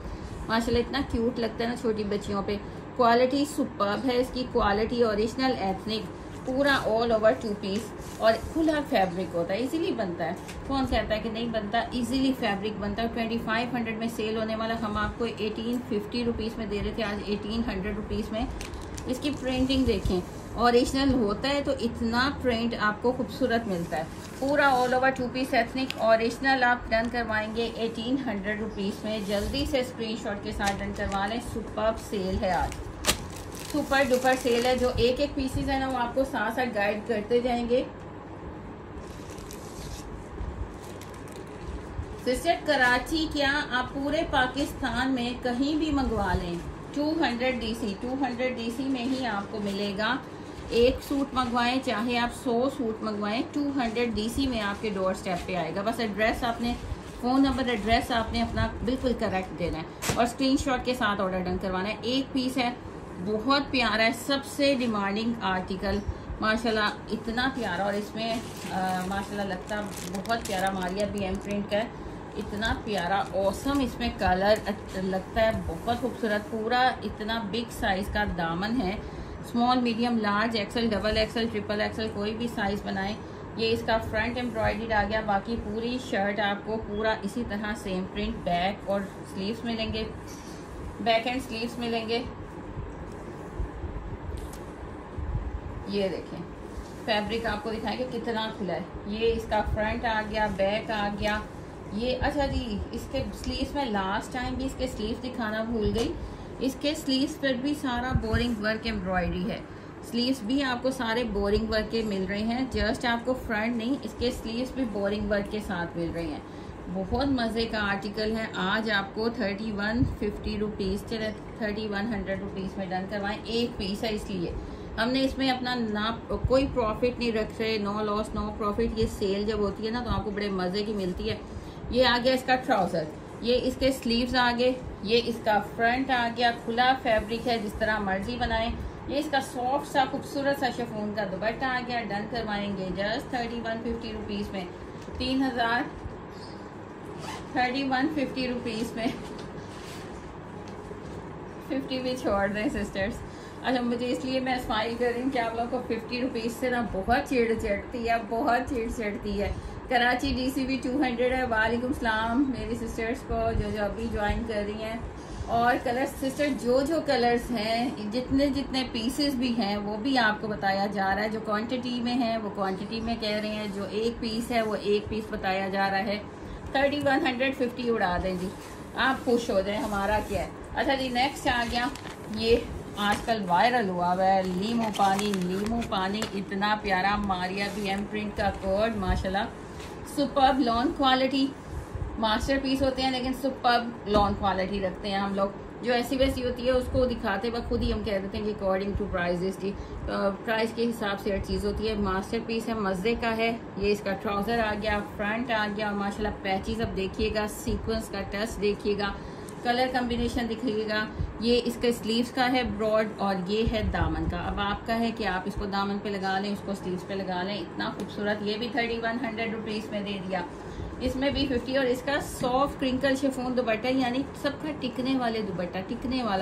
Speaker 1: माशाल्लाह इतना क्यूट लगता है ना छोटी बच्चियों पे। क्वालिटी सुपर्ब है इसकी, क्वालिटी ओरिजिनल एथनिक, पूरा ऑल ओवर 2 पीस, और खुला फैब्रिक होता है, इजीली बनता है। कौन कहता है कि नहीं बनता, इजीली फैब्रिक बनता है। 2500 में सेल होने वाला हम आपको 1850 रुपीज़ में दे रहे थे, आज 1800 रुपीज़ में। इसकी प्रिंटिंग देखें, ओरिजिनल होता है तो इतना प्रिंट आपको खूबसूरत मिलता है। पूरा all over 2 piece ethnic original आप डन करवाएंगे 1800 रुपीज़ में। जल्दी से स्क्रीनशॉट के साथ डन करवा लें। सुपर्ब सेल है आज, सुपर डुपर सेल है। जो एक पीसेस है ना वो आपको साथ साथ गाइड करते जाएंगे। सिस्टर कराची क्या आप पूरे पाकिस्तान में कहीं भी मंगवा लें, 200 डीसी में ही आपको मिलेगा। एक सूट मंगवाएं चाहे आप 100 सूट मंगवाएं, 200 डीसी में आपके डोर स्टेप पे आएगा। बस एड्रेस आपने, फ़ोन नंबर, एड्रेस आपने अपना बिल्कुल करेक्ट देना है और स्क्रीनशॉट के साथ ऑर्डर डन करवाना है। एक पीस है, बहुत प्यारा है, सबसे डिमांडिंग आर्टिकल माशाल्लाह, इतना प्यारा। और इसमें माशाल्लाह लगता बहुत प्यारा मारिया BM प्रिंट का है, इतना प्यारा ऑसम इसमें कलर लगता है, बहुत खूबसूरत। पूरा इतना बिग साइज़ का दामन है, small medium large XL double axle triple axle कोई भी साइज़ बनाएं। ये इसका फ्रंट एम्ब्रॉयडरी आ गया। बाकी पूरी शर्ट आपको पूरा इसी तरह सेम प्रिंट, बैक और स्लीव्स मिलेंगे, बैक एंड स्लीव्स मिलेंगे। ये देखें फैब्रिक आपको दिखाएंगे कितना खुला है। ये इसका फ्रंट आ गया, बैक आ गया। ये अच्छा जी, इसके स्लीव्स में लास्ट टाइम भी इसके स्लीव्स दिखाना भूल गई। इसके स्लीव्स पर भी सारा बोरिंग वर्क एम्ब्रॉयडरी है। स्लीव्स भी आपको सारे बोरिंग वर्क के मिल रहे हैं। जस्ट आपको फ्रंट नहीं, इसके स्लीव्स भी बोरिंग वर्क के साथ मिल रहे हैं। बहुत मज़े का आर्टिकल है। आज आपको 3150 रुपीज़, चले 3100 रुपीज़ में डन करवाएं। एक पीस है इसलिए हमने इसमें अपना ना कोई प्रॉफिट नहीं रख रहे, नो लॉस नो प्रॉफिट। ये सेल जब होती है ना तो आपको बड़े मज़े की मिलती है। ये आ गया इसका ट्राउज़र, ये इसके स्लीव्स आ गए, ये इसका फ्रंट आ गया। खुला फैब्रिक है, जिस तरह मर्जी बनाएं। ये इसका सॉफ्ट सा खूबसूरत सा शिफॉन का दुपट्टा आ गया। डन करवाएंगे जस्ट 3150 रुपीज़ में, 3150 रुपीज़ में। 50 भी छोड़ दें सिस्टर्स। अच्छा, मुझे इसलिए मैं स्माइल कर रही हूँ कि आप लोगों को 50 रुपीज़ से ना बहुत चिढ़ चढ़ती है, बहुत चिढ़ चढ़ती है। कराची DCB 200 है। वालेकुम सलाम मेरी सिस्टर्स को जो अभी ज्वाइन कर रही हैं। और कलर्स सिस्टर, जो कलर्स हैं, जितने पीसेस भी हैं वो भी आपको बताया जा रहा है। जो क्वांटिटी में है वो क्वांटिटी में कह रहे हैं, जो एक पीस है वो एक पीस बताया जा रहा है। 3150 उड़ा दें जी, आप खुश हो जाएं, हमारा क्या है। अच्छा जी, नेक्स्ट आ गया, ये आजकल वायरल हुआ हुआ है लीमू पानी। इतना प्यारा मारिया BM प्रिंट का कोड, माशाल्लाह superb lawn quality. Master piece होते हैं लेकिन सुपर्ब लॉन क्वालिटी रखते हैं हम लोग। जो ऐसी वैसी होती है उसको दिखाते वक्त खुद ही हम कह देते हैं कि अकॉर्डिंग टू प्राइजेस जी, प्राइस के हिसाब से हर चीज़ होती है। मास्टर पीस है, मज़े का है। ये इसका ट्राउज़र आ गया, फ्रंट आ गया, और माशाल्लाह पैचेस अब देखिएगा, सीक्वेंस का टच देखिएगा, कलर कम्बिनेशन दिखिएगा। ये इसके स्लीव्स का है ब्रॉड, और ये है दामन का। अब आपका है कि आप इसको दामन पे लगा लें, इसको स्लीव्स पे लगा लें। इतना खूबसूरत, ये भी 3100 रुपीज़ में दे दिया। इसमें भी 50, और इसका सॉफ्ट क्रिंकल शिफॉन दुपट्टा, यानी सबका टिकने वाला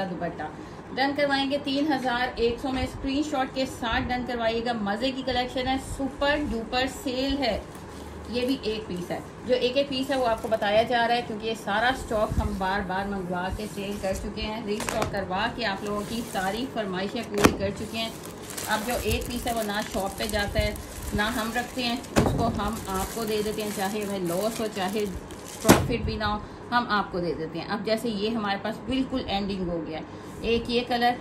Speaker 1: दुपट्टा डन करवाएंगे 3100 में। स्क्रीनशॉट के साथ डन करवाइएगा। मज़े की कलेक्शन है, सुपर डुपर सेल है। ये भी एक पीस है, जो एक पीस है वो आपको बताया जा रहा है क्योंकि ये सारा स्टॉक हम बार बार मंगवा के सेल कर चुके हैं, रीस्टॉक करवा के आप लोगों की सारी फरमाइशें पूरी कर चुके हैं। अब जो एक पीस है वो ना शॉप पे जाता है ना हम रखते हैं, उसको हम आपको दे देते हैं, चाहे वह लॉस हो चाहे प्रॉफिट भी ना हो, हम आपको दे देते हैं। अब जैसे ये हमारे पास बिल्कुल एंडिंग हो गया, एक ये कलर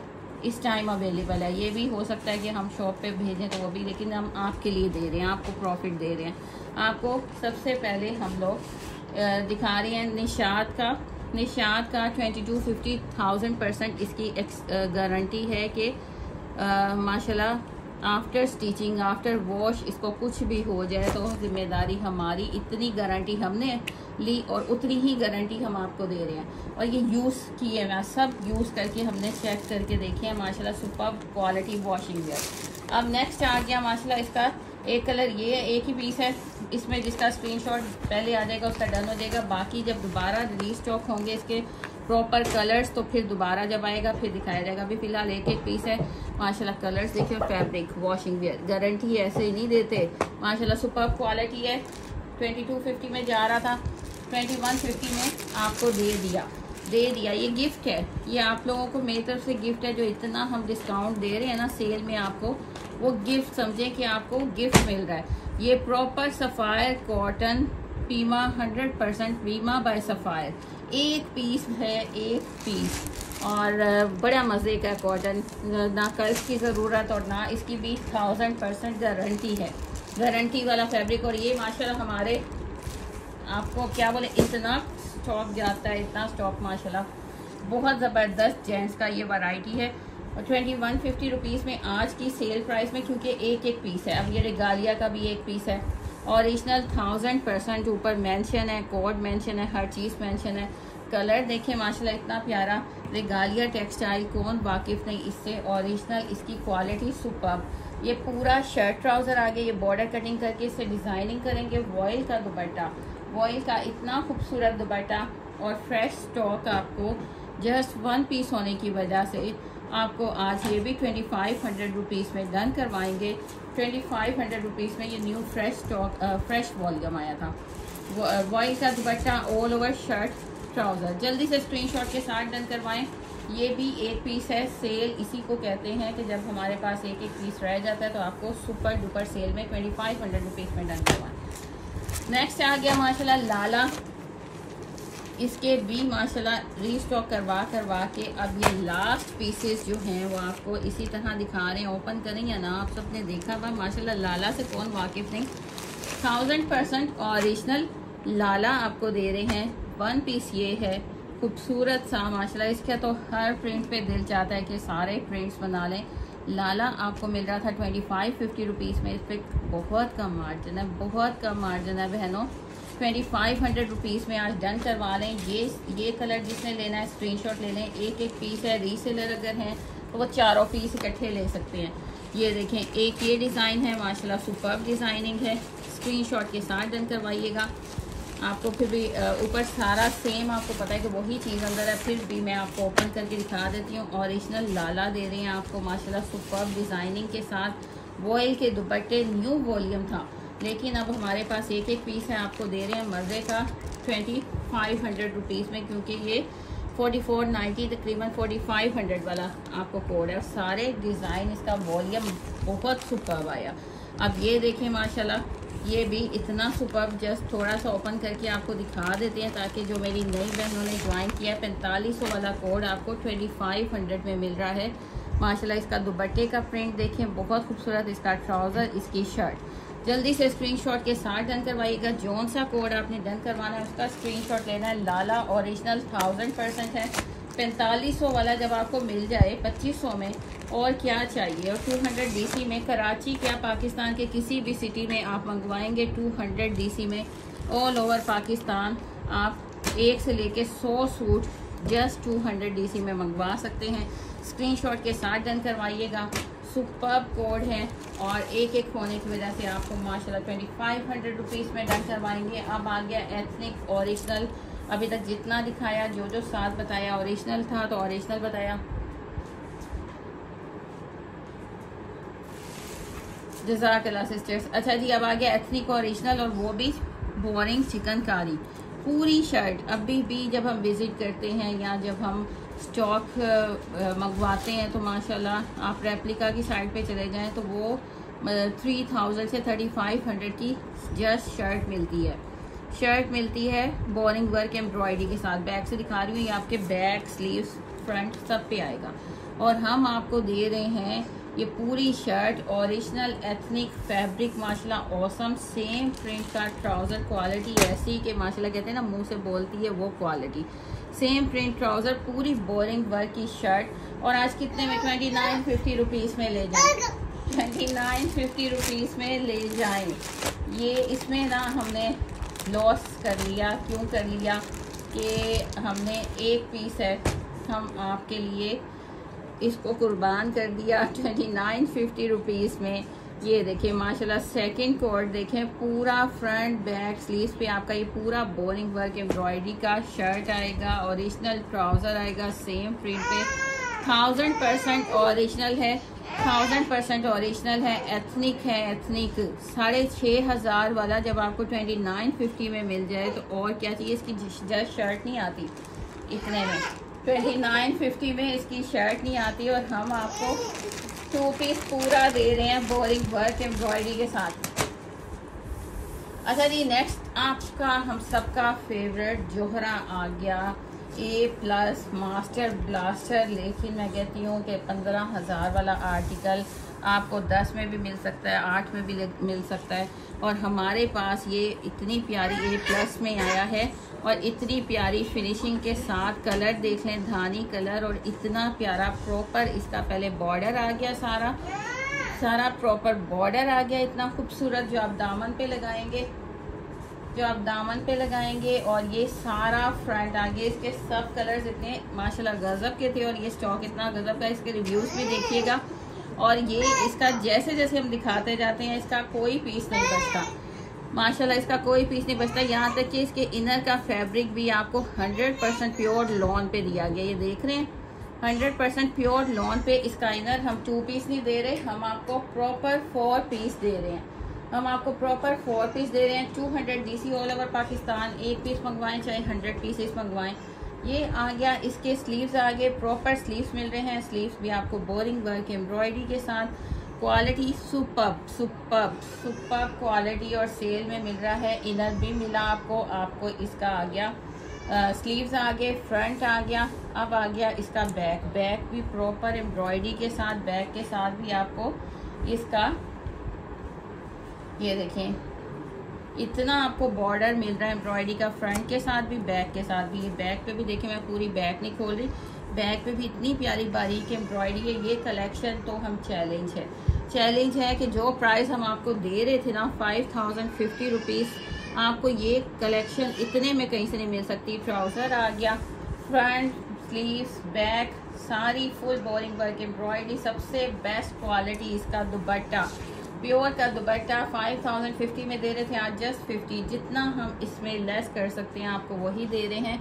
Speaker 1: इस टाइम अवेलेबल है। ये भी हो सकता है कि हम शॉप पे भेजें तो वो भी, लेकिन हम आपके लिए दे रहे हैं, आपको प्रॉफिट दे रहे हैं। आपको सबसे पहले हम लोग दिखा रहे हैं निशात का 2250,000% इसकी गारंटी है कि माशाल्लाह आफ्टर स्टिचिंग, आफ्टर वॉश इसको कुछ भी हो जाए तो जिम्मेदारी हमारी। इतनी गारंटी हमने ली और उतनी ही गारंटी हम आपको दे रहे हैं। और ये यूज़ किए मैं सब यूज़ करके हमने चेक करके देखे हैं, माशाल्लाह सुपर्ब क्वालिटी वॉशिंग वेयर। अब नेक्स्ट आ गया माशाल्लाह इसका एक कलर, ये एक ही पीस है इसमें, जिसका स्क्रीनशॉट पहले आ जाएगा उसका डन हो जाएगा। बाकी जब दोबारा रीस्टॉक होंगे इसके प्रॉपर कलर्स तो फिर दोबारा जब आएगा फिर दिखाया जाएगा। अभी फिलहाल एक पीस है माशाल्लाह। कलर्स देखिए, फैब्रिक वॉशिंग वेयर गारंटी ऐसे ही नहीं देते, माशाल्लाह सुपर क्वालिटी है। 2250 में जा रहा था, 2150 में आपको दे दिया। ये गिफ्ट है, ये आप लोगों को मेरी तरफ से गिफ्ट है। जो इतना हम डिस्काउंट दे रहे हैं ना सेल में, आपको वो गिफ्ट समझें कि आपको गिफ्ट मिल रहा है। ये proper Sapphire cotton pima, 100% pima by Sapphire, एक पीस है, एक पीस, और बड़ा मज़े का कॉटन, ना कर्ज की ज़रूरत और ना इसकी भी 1000% गारंटी है, गारंटी वाला फैब्रिक। और ये माशाल्लाह हमारे आपको क्या बोले, इतना स्टॉक जाता है, इतना स्टॉक माशाल्लाह बहुत ज़बरदस्त जेंट्स का ये वैरायटी है। और 2150 रुपीज़ में आज की सेल प्राइस में, क्योंकि एक पीस है। अब ये रेगालिया का भी एक पीस है, ओरिजिनल 1000% ऊपर मेंशन है, कोड मेंशन है, हर चीज़ मेंशन है। कलर देखें माशाल्लाह इतना प्यारा, रेगालिया टेक्सटाइल कौन वाकिफ़ नहीं इससे। ओरिजिनल इसकी क्वालिटी सुपर्ब। ये पूरा शर्ट ट्राउज़र आगे ये बॉर्डर कटिंग करके इससे डिज़ाइनिंग करेंगे। वॉयल का दुपट्टा, वॉयल का इतना खूबसूरत दुपट्टा, और फ्रेश स्टॉक आपको जस्ट वन पीस होने की वजह से आपको आज ये भी 2500 रुपीज़ में डन करवाएंगे। 2500 रुपीज़ में ये new fresh stock fresh volume आया था। वॉयल का दुपट्टा, ऑल ओवर शर्ट ट्राउज़र। जल्दी से स्क्रीनशॉट के साथ डन करवाएं। ये भी एक पीस है। सेल इसी को कहते हैं कि जब हमारे पास एक एक पीस रह जाता है तो आपको सुपर डुपर सेल में 2500 रुपीज़ में डन करवाएं। नेक्स्ट आ गया माशाल्लाह लाला। इसके भी माशाल्लाह रीस्टॉक करवा के अब ये लास्ट पीसेस जो हैं वो आपको इसी तरह दिखा रहे हैं। ओपन करें या ना, आप सबने देखा हुआ माशाल्लाह लाला से कौन वाकिफ़ नहीं। 1000% ओरिजिनल लाला आपको दे रहे हैं। 1 पीस ये है खूबसूरत सा माशाल्लाह। इसका तो हर प्रिंट पे दिल चाहता है कि सारे प्रिंट्स बना लें। लाला आपको मिल रहा था 2550 रुपीज़ में। इस पर बहुत कम मार्जिन है, बहुत कम मार्जिन है बहनों। 2500 रुपीज़ में आज डन करवा लें। ये कलर जिसने लेना है स्क्रीनशॉट ले लें। एक एक पीस है। रीसेलर अगर हैं तो वो चारों पीस इकट्ठे ले सकते हैं। ये देखें, एक ये डिज़ाइन है माशाल्लाह, सुपर्ब डिज़ाइनिंग है। स्क्रीनशॉट के साथ डन करवाइएगा। आपको फिर भी ऊपर सारा सेम आपको पता है कि वही चीज़ अंदर है, फिर भी मैं आपको ओपन करके दिखा देती हूँ। ओरिजिनल लाला दे रहे हैं आपको माशाल्लाह सुपर्ब डिज़ाइनिंग के साथ। वॉयल के दुपट्टे, न्यू वॉल्यूम था लेकिन अब हमारे पास एक एक पीस है। आपको दे रहे हैं मज़े का 2500 रुपीज़ में, क्योंकि ये 4490 तकरीबन 4500 वाला आपको कोड है। सारे डिज़ाइन, इसका वॉल्यूम बहुत सुपर्ब आया। अब ये देखें माशाल्लाह, ये भी इतना सुपर्ब। जस्ट थोड़ा सा ओपन करके आपको दिखा देते हैं ताकि जो मेरी नई बहनों ने ज्वाइन किया, 4500 वाला कोड आपको 2500 में मिल रहा है माशाल्लाह। इसका दुपट्टे का प्रिंट देखें, बहुत खूबसूरत। इसका ट्राउज़र, इसकी शर्ट। जल्दी से स्क्रीनशॉट के साथ डन करवाइएगा। जौन सा कोड आपने डन करवाना है उसका स्क्रीनशॉट लेना है। लाला ओरिजिनल 1000% है। 4500 वाला जब आपको मिल जाए 2500 में, और क्या चाहिए। और 200 DC में, कराची क्या पाकिस्तान के किसी भी सिटी में आप मंगवाएंगे 200 DC में, ऑल ओवर पाकिस्तान आप 1 से लेके 100 सूट जस्ट 200 DC में मंगवा सकते हैं। स्क्रीनशॉट के साथ डन करवाइएगा। सुपर्ब कोड है और एक एक होने की वजह से आपको माशाल्लाह 2500 रुपीज़ में डन करवाएंगे। अब आ गया एथनिक ओरिजिनल। अभी तक जितना दिखाया, जो साथ बताया ओरिजिनल था तो ओरिजिनल बताया। जज़ाकल्लाह सिस्टर्स। अच्छा जी, अब आ गया एथनिक ओरिजिनल, और वो भी बोरिंग चिकनकारी पूरी शर्ट। अभी भी जब हम विज़िट करते हैं या जब हम स्टॉक मंगवाते हैं तो माशाल्लाह आप रेप्लिका की साइट पे चले जाएं तो वो 3000 से 3500 की जस्ट शर्ट मिलती है बोरिंग वर्क एम्ब्रॉयडरी के साथ। बैक से दिखा रही हूँ, ये आपके बैक, स्लीव्स, फ्रंट सब पे आएगा। और हम आपको दे रहे हैं ये पूरी शर्ट ओरिजिनल एथनिक फैब्रिक माशाल्लाह ऑसम। सेम प्रिंट का ट्राउज़र, क्वालिटी ऐसी कि माशाल्लाह कहते हैं ना मुंह से बोलती है वो क्वालिटी। सेम प्रिंट ट्राउज़र, पूरी बोरिंग वर्क की शर्ट। और आज कितने में? 2950 रुपीज़ में ले जाएं। 2950 रुपीज़ में ले जाएं। ये इसमें ना हमने लॉस कर लिया। क्यों कर लिया कि हमने एक पीस है, हम आपके लिए इसको कुर्बान कर दिया 2950 रुपीज़ में। ये देखें माशाल्लाह, सेकंड कोड देखें, पूरा फ्रंट बैक स्लीव्स पे आपका ये पूरा बोरिंग वर्क एम्ब्रॉयडरी का शर्ट आएगा। ओरिजिनल ट्राउज़र आएगा सेम प्रिंट पे। 1000% ओरिजिनल है, 1000% ओरिजिनल है। एथनिक है, एथनिक 6500 वाला जब आपको 2950 में मिल जाए तो और क्या चाहिए। इसकी जस्ट शर्ट नहीं आती इतने में, 2950 में इसकी शर्ट नहीं आती। और हम आपको 2 पीस पूरा दे रहे हैं बोरिंग वर्क एम्ब्रॉयडरी के साथ। अच्छा जी, नेक्स्ट आपका हम सबका फेवरेट जोहरा आ गया, A+ मास्टर ब्लास्टर। लेकिन मैं कहती हूँ कि 15,000 वाला आर्टिकल आपको 10 में भी मिल सकता है, 8 में भी मिल सकता है। और हमारे पास ये इतनी प्यारी A+ में आया है और इतनी प्यारी फिनिशिंग के साथ। कलर देख लें, धानी कलर, और इतना प्यारा प्रॉपर इसका पहले बॉर्डर आ गया, सारा प्रॉपर बॉर्डर आ गया इतना खूबसूरत, जो आप दामन पे लगाएंगे। और ये सारा फ्रंट आगे, इसके सब कलर्स इतने माशाल्लाह गजब के थे और ये स्टॉक इतना गजब का। इसके रिव्यूज़ भी देखिएगा। और ये इसका जैसे जैसे हम दिखाते जाते हैं इसका कोई पीस नहीं बचता माशाल्लाह, इसका कोई पीस नहीं बचता। यहाँ तक कि इसके इनर का फैब्रिक भी आपको 100% प्योर लॉन पे दिया गया। ये देख रहे हैं 100% प्योर लॉन पे इसका इनर। हम 2 पीस नहीं दे रहे, हम आपको प्रॉपर 4 पीस दे रहे हैं। 200 DC all over Pakistan. 1 piece मंगवाएं चाहे 100 पीसेस मंगवाएं, ये आ गया, इसके स्लीव्स आ गए, प्रॉपर स्लीव्स मिल रहे हैं। स्लीव्स भी आपको बोरिंग वर्क एम्ब्रॉयडरी के साथ, क्वालिटी सुपर्ब क्वालिटी और सेल में मिल रहा है। इनर भी मिला आपको इसका आ गया स्लीव्स आ गए, फ्रंट आ गया। अब आ गया इसका बैक भी प्रॉपर एम्ब्रॉयडरी के साथ, बैक के साथ भी आपको इसका ये देखें इतना आपको बॉर्डर मिल रहा है एम्ब्रॉयडरी का, फ्रंट के साथ भी बैक के साथ भी। ये बैक पे भी देखिए, मैं पूरी बैक नहीं खोल रही, बैक पे भी इतनी प्यारी बारीक एम्ब्रॉयडरी है। ये कलेक्शन तो हम चैलेंज है कि जो प्राइस हम आपको दे रहे थे ना 5050 रुपीज़, आपको ये कलेक्शन इतने में कहीं से नहीं मिल सकती। ट्राउज़र आ गया, फ्रंट स्लीव्स बैक सारी फुल बोरिंग वर्क एम्ब्रॉयडरी, सबसे बेस्ट क्वालिटी इसका दुपट्टा, प्योर का दुपट्टा 5050 में दे रहे थे, आज जस्ट 50। जितना हम इसमें लेस कर सकते हैं आपको वही दे रहे हैं।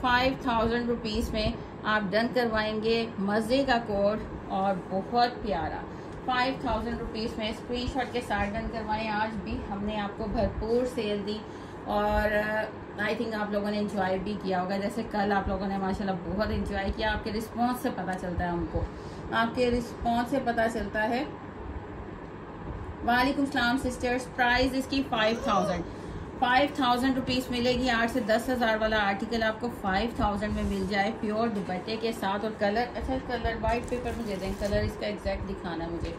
Speaker 1: 5000 रुपीज़ में आप डन करवाएंगे, मज़े का कोड और बहुत प्यारा। 5000 रुपीज़ में स्क्रीनशॉट के साथ डन करवाएं। आज भी हमने आपको भरपूर सेल दी और आई थिंक आप लोगों ने एंजॉय भी किया होगा। जैसे कल आप लोगों ने माशाल्लाह बहुत एंजॉय किया, आपके रिस्पॉन्स से पता चलता है, हमको आपके रिस्पॉन्स से पता चलता है। वालेकुम सलाम सिस्टर्स। प्राइस इसकी 5000 रुपीज़ मिलेगी। 8 से 10,000 वाला आर्टिकल आपको 5000 में मिल जाए, प्योर दुपट्टे के साथ। और कलर, अच्छा कलर वाइट पेपर मुझे दें, कलर इसका एग्जैक्ट दिखाना मुझे।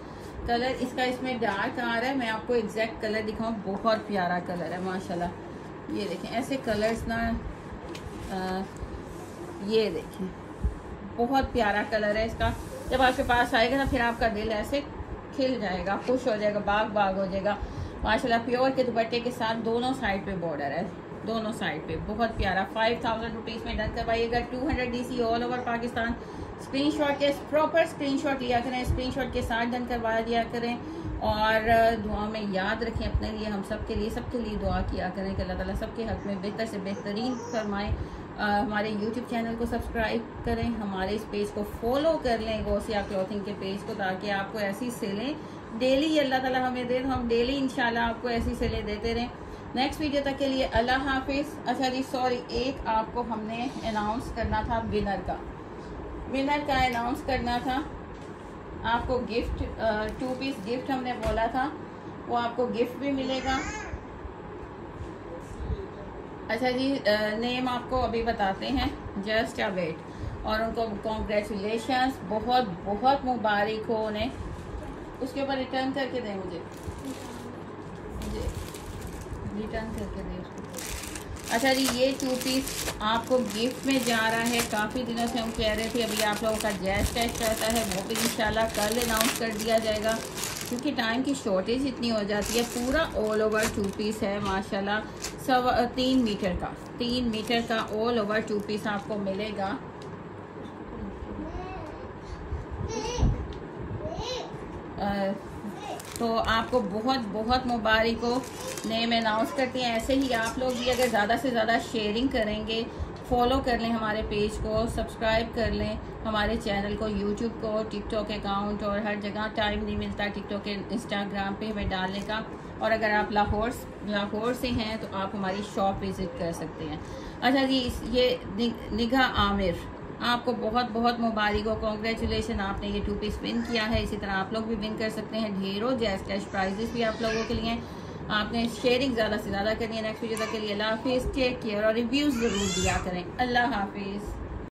Speaker 1: कलर इसका इसमें डार्क आ रहा है, मैं आपको एग्जैक्ट कलर दिखाऊं। बहुत प्यारा कलर है माशाल्लाह। ये देखें ऐसे कलर्स ना, ये देखें बहुत प्यारा कलर है इसका। जब आपके पास आएगा ना फिर आपका दिल ऐसे खिल जाएगा, खुश हो जाएगा, बाग हो जाएगा माशाल्लाह। प्योर के दुपट्टे के साथ दोनों साइड पे बॉर्डर है, दोनों साइड पे बहुत प्यारा। 5000 रुपीज़ में डन करवाइएगा। 200 DC all over Pakistan. Screenshot के प्रॉपर स्क्रीनशॉट लिया करें, स्क्रीनशॉट के साथ डन करवा दिया करें और दुआ में याद रखें अपने लिए, हम सबके लिए दुआ किया करें कि अल्लाह ताला सबके हक में बेहतर से बेहतरीन फरमाए। हमारे YouTube चैनल को सब्सक्राइब करें, हमारे इस पेज को फॉलो कर लें गौसिया क्लॉथिंग के पेज को, ताकि आपको ऐसी सेलें डेली अल्लाह ताला हमें दे, हम डेली इंशाल्लाह आपको ऐसी सेलें देते रहें। नेक्स्ट वीडियो तक के लिए अल्लाह हाफिज़। अच्छा जी सॉरी, एक आपको हमने अनाउंस करना था, विनर का अनाउंस करना था। आपको गिफ्ट 2 पीस गिफ्ट हमने बोला था, वो आपको गिफ्ट भी मिलेगा। अच्छा जी नेम आपको अभी बताते हैं, जस्ट अ वेट। और उनको कॉन्ग्रेचुलेशंस, बहुत बहुत मुबारक हो उन्हें। उसके ऊपर रिटर्न करके दें मुझे रिटर्न करके दें उसको। अच्छा जी ये 2 पीस आपको गिफ्ट में जा रहा है। काफ़ी दिनों से हम कह रहे थे, अभी आप लोगों का जैज़ टेस्ट रहता है, वो भी इंशाल्लाह कल अनाउंस कर दिया जाएगा, क्योंकि टाइम की शॉर्टेज इतनी हो जाती है। पूरा ऑल ओवर 2 पीस है माशाल्लाह, 3 मीटर का ऑल ओवर 2 पीस आपको मिलेगा। तो आपको बहुत बहुत मुबारक हो, नेम अनाउंस करते हैं। ऐसे ही आप लोग भी अगर ज़्यादा से ज़्यादा शेयरिंग करेंगे, फॉलो कर लें हमारे पेज को, सब्सक्राइब कर लें हमारे चैनल को, यूट्यूब को, टिकटॉक अकाउंट, और हर जगह टाइम नहीं मिलता टिकटॉक इंस्टाग्राम पे हमें डालने का। और अगर आप लाहौर से हैं तो आप हमारी शॉप विज़िट कर सकते हैं। अच्छा जी ये निगाह आमिर, आपको बहुत बहुत मुबारक हो, कॉन्ग्रेचुलेशन, आपने ये 2 पीस विन किया है। इसी तरह आप लोग भी विन कर सकते हैं। ढेरों जैज़ कैश प्राइजेस भी आप लोगों के लिए। आपने शेयरिंग ज़्यादा से ज़्यादा करनी है। नेक्स्ट वीडियो तक के लिए अल्लाह हाफिज़, टेक केयर और रिव्यूज़ ज़रूर दिया करें। अल्लाह हाफिज़।